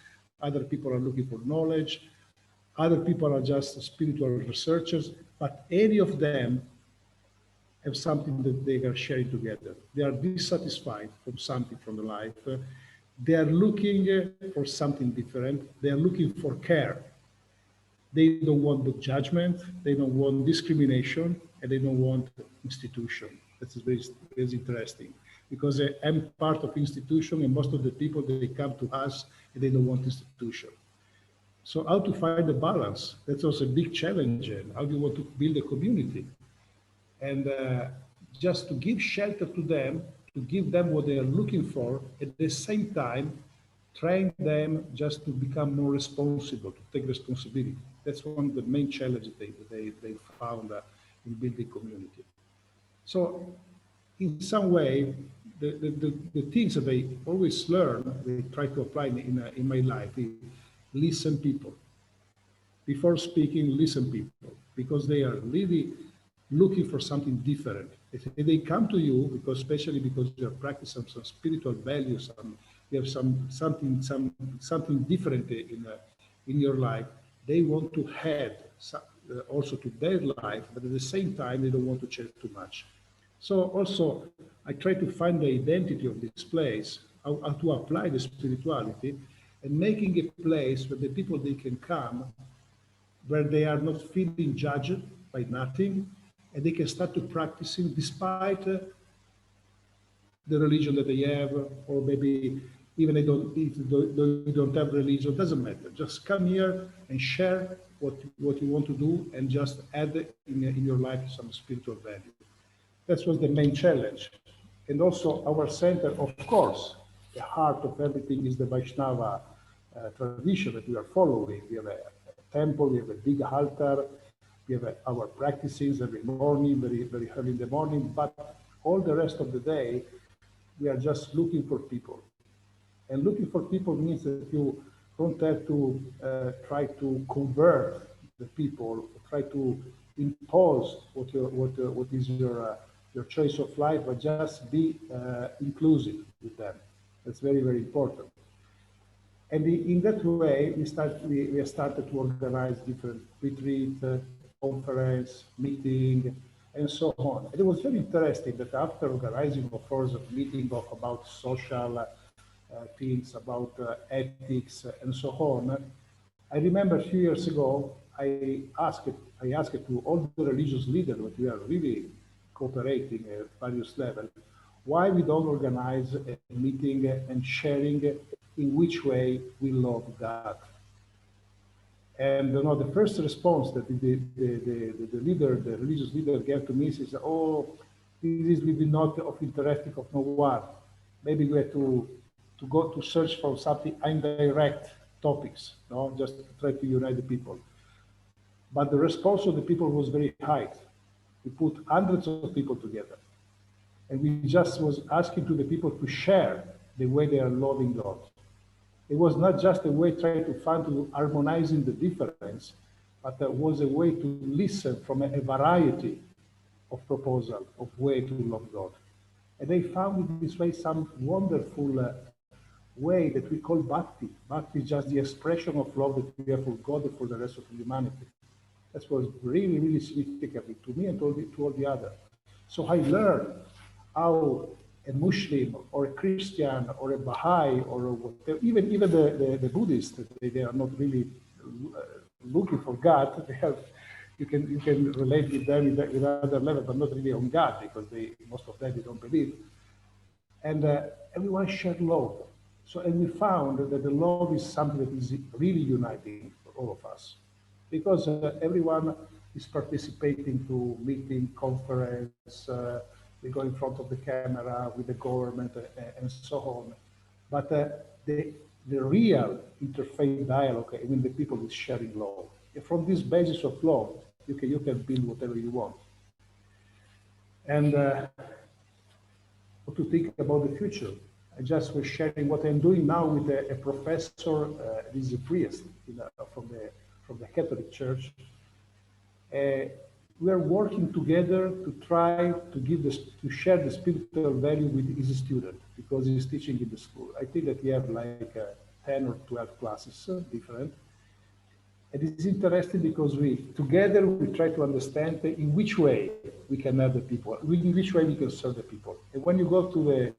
other people are looking for knowledge, other people are just spiritual researchers, but any of them have something that they are sharing together. They are dissatisfied from something from the life. They are looking for something different. They are looking for care. They don't want the judgment. They don't want discrimination, and they don't want institution. That's very, very interesting, because I'm part of institution, and most of the people, they come to us and they don't want institution. So how to find the balance? That's also a big challenge. How do you want to build a community? And just to give shelter to them, to give them what they are looking for, at the same time, train them just to become more responsible, to take responsibility. That's one of the main challenges they found in building community. So in some way, the things that I always learn, they try to apply in my life. Listen people. Before speaking, listen people, because they are really looking for something different. If they come to you, because especially because you are practicing some spiritual values, you have something different in your life, they want to add also to their life, but at the same time, they don't want to change too much. So also, I try to find the identity of this place, how to apply the spirituality, and making a place where the people, they can come, where they are not feeling judged by nothing, and they can start to practicing despite the religion that they have, or maybe even if they don't have religion, doesn't matter. Just come here and share what you want to do, and just add in your life some spiritual value. That was the main challenge. And also our center, of course, the heart of everything is the Vaishnava tradition that we are following. We have a temple, we have a big altar, we have our practices every morning, very, very early in the morning, but all the rest of the day, we are just looking for people. And looking for people means that you don't have to try to convert the people, try to impose what is your choice of life, but just be inclusive with them. That's very, very important. And in that way, we started to organize different retreat, conference, meeting, and so on. And it was very interesting that after organizing, of course, a meeting about social things, about ethics, and so on, I remember a few years ago, I asked to all the religious leaders that we are really cooperating at various levels, why we don't organize a meeting and sharing in which way we love God. And the first response that the leader, the religious leader, gave to me is, "Oh, this is really not of interest of no one. Maybe we have to go to search for something indirect topics, no, just to try to unite the people." But the response of the people was very high. We put hundreds of people together, and we just was asking to the people to share the way they are loving God. It was not just a way trying to find to harmonizing the difference, but it was a way to listen from a variety of proposal of way to love God. And they found in this way some wonderful way that we call bhakti. Bhakti is just the expression of love that we have for God and for the rest of humanity. That was really, really significant to me and to all the others. So I learned how a Muslim or a Christian or a Baha'i or whatever, even the Buddhists, they are not really looking for God. They have, you can relate with them with other level, but not really on God, because most of them they don't believe. And everyone shared love. So, and we found that the love is something that is really uniting for all of us, because everyone is participating to meeting, conference, we go in front of the camera with the government and so on. But the real interfaith dialogue, I mean, the people is sharing love. And from this basis of love, you can build whatever you want. And what to think about the future. I just was sharing what I'm doing now with a professor, he's a priest from the Catholic Church. We are working together to try to give this, to share the spiritual value with his student, because he's teaching in the school. I think that he have like 10 or 12 classes different. And it's interesting because together we try to understand in which way we can help the people, in which way we can serve the people. And when you go to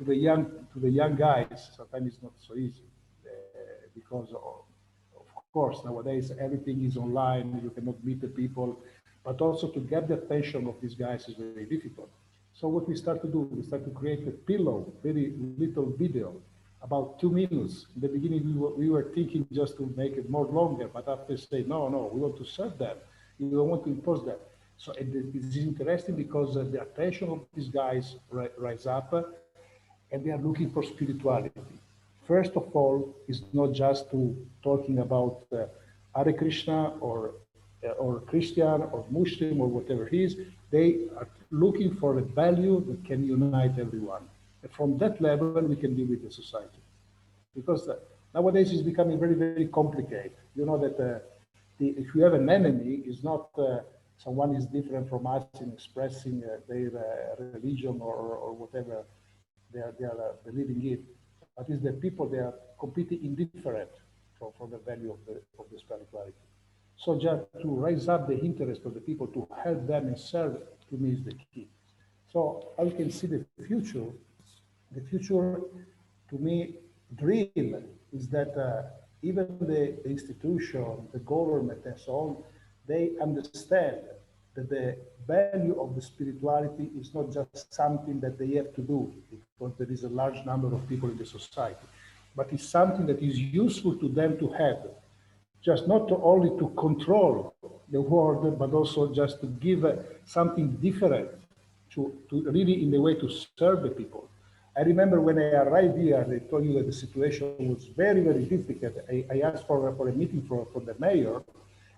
the young guys, sometimes it's not so easy because of course nowadays everything is online. You cannot meet the people, but also to get the attention of these guys is very difficult. So what we start to do, we start to create a pillow, very little video, about 2 minutes. In the beginning, we were thinking just to make it more longer, but after say, no, we want to serve them. We don't want to impose that. So it is interesting because the attention of these guys rise up and they are looking for spirituality. First of all, it's not just to talking about Hare Krishna or Christian or Muslim or whatever he is. They are looking for a value that can unite everyone. And from that level, we can deal with the society. Because nowadays it's becoming very, very complicated. You know that if you have an enemy, it's not someone is different from us in expressing their religion or whatever they are believing in, but it's the people they are completely indifferent from the value of the spirituality. So just to raise up the interest of the people, to help them and serve, to me is the key. So I can see the future. The future, to me, dream is that even the institution, the government, and so on, they understand that the value of the spirituality is not just something that they have to do because there is a large number of people in the society, but it's something that is useful to them to have, just not only to control the world, but also just to give something different to really in the way to serve the people. I remember when I arrived here, they told you that the situation was very, very difficult. I asked for a meeting for the mayor.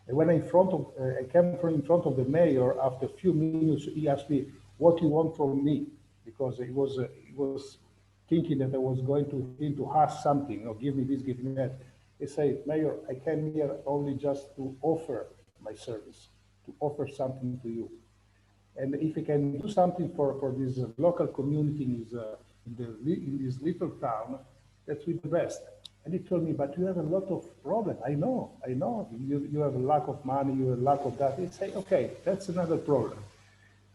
And when I came in front of the mayor, after a few minutes, he asked me, "What you want from me?" Because he was thinking that I was going to ask something, or give me this, give me that. He said, "Mayor, I came here only just to offer my service, to offer something to you. And if I can do something for this local community in this little town, that will be the best." And he told me, "But you have a lot of problems." I know. You have a lack of money, you have a lack of that. He say, "Okay, that's another problem.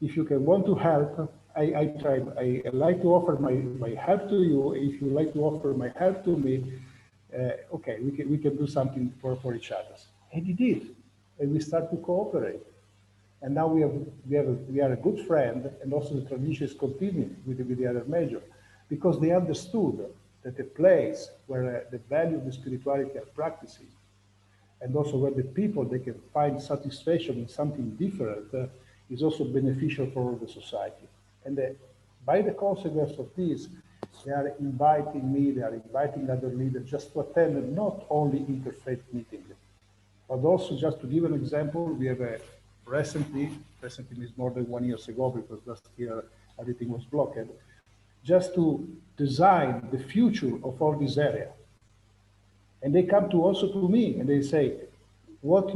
If you can want to help, I try. I like to offer my help to you. If you like to offer my help to me, okay, we can do something for each other." And he did, and we start to cooperate. And now we are a good friend, and also the tradition is continuing with the other major, because they understood that a place where the value of the spirituality are practicing and also where the people, they can find satisfaction in something different, is also beneficial for the society. And by the consequence of this, they are inviting me, they are inviting other leaders just to attend not only interfaith meetings, but also just to give an example, we have recently means more than 1 year ago, because last year everything was blocked, just to design the future of all this area. And they come to also to me and they say, what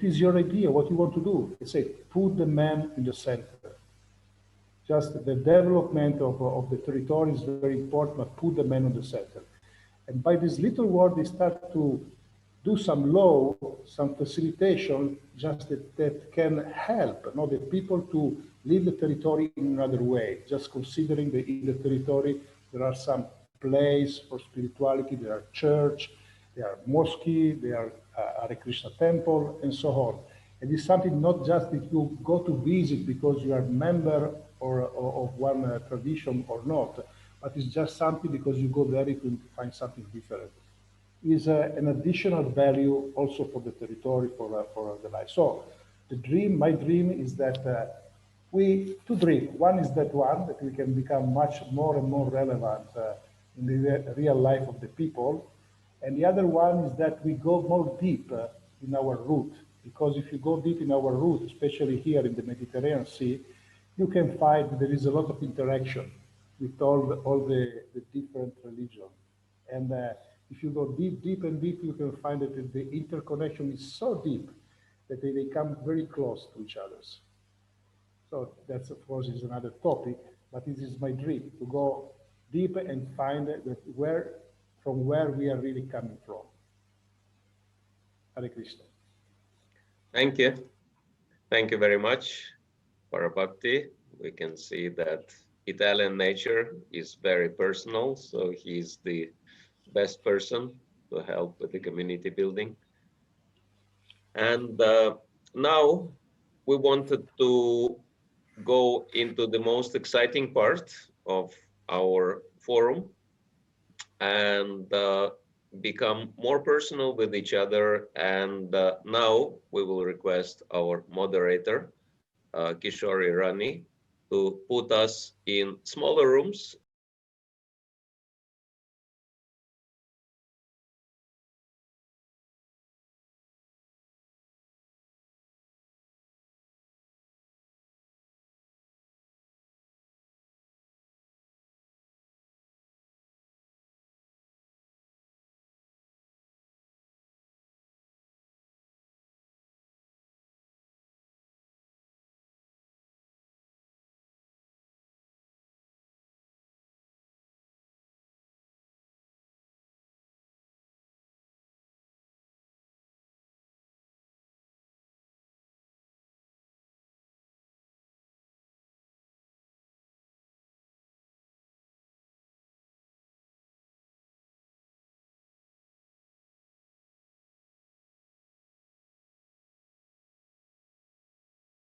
is your idea? What you want to do? They say, put the man in the center. Just the development of the territory is very important, but put the man on the center. And by this little word, they start to do some law, some facilitation, just that can help the people to leave the territory in another way. Just considering that in the territory, there are some place for spirituality, there are church, there are mosque, there are Hare Krishna temple, and so on. And it's something not just that you go to visit because you are a member or of one tradition or not, but it's just something because you go there to find something different. Is an additional value also for the territory, for the life. So the dream, my dream is that two dreams. One is that we can become much more and more relevant in the real life of the people. And the other one is that we go more deep in our root, because if you go deep in our root, especially here in the Mediterranean Sea, you can find there is a lot of interaction with all the different religions. And if you go deep, deep and deep, you can find that the interconnection is so deep that they come very close to each other. So that's, of course, is another topic, but this is my dream, to go deep and find that from where we are really coming from. Hare Krishna. Thank you. Thank you very much, Parabhakti. We can see that Italian nature is very personal, so he's the best person to help with the community building. And now we wanted to go into the most exciting part of our forum and become more personal with each other. And now we will request our moderator, Kishori Rani, to put us in smaller rooms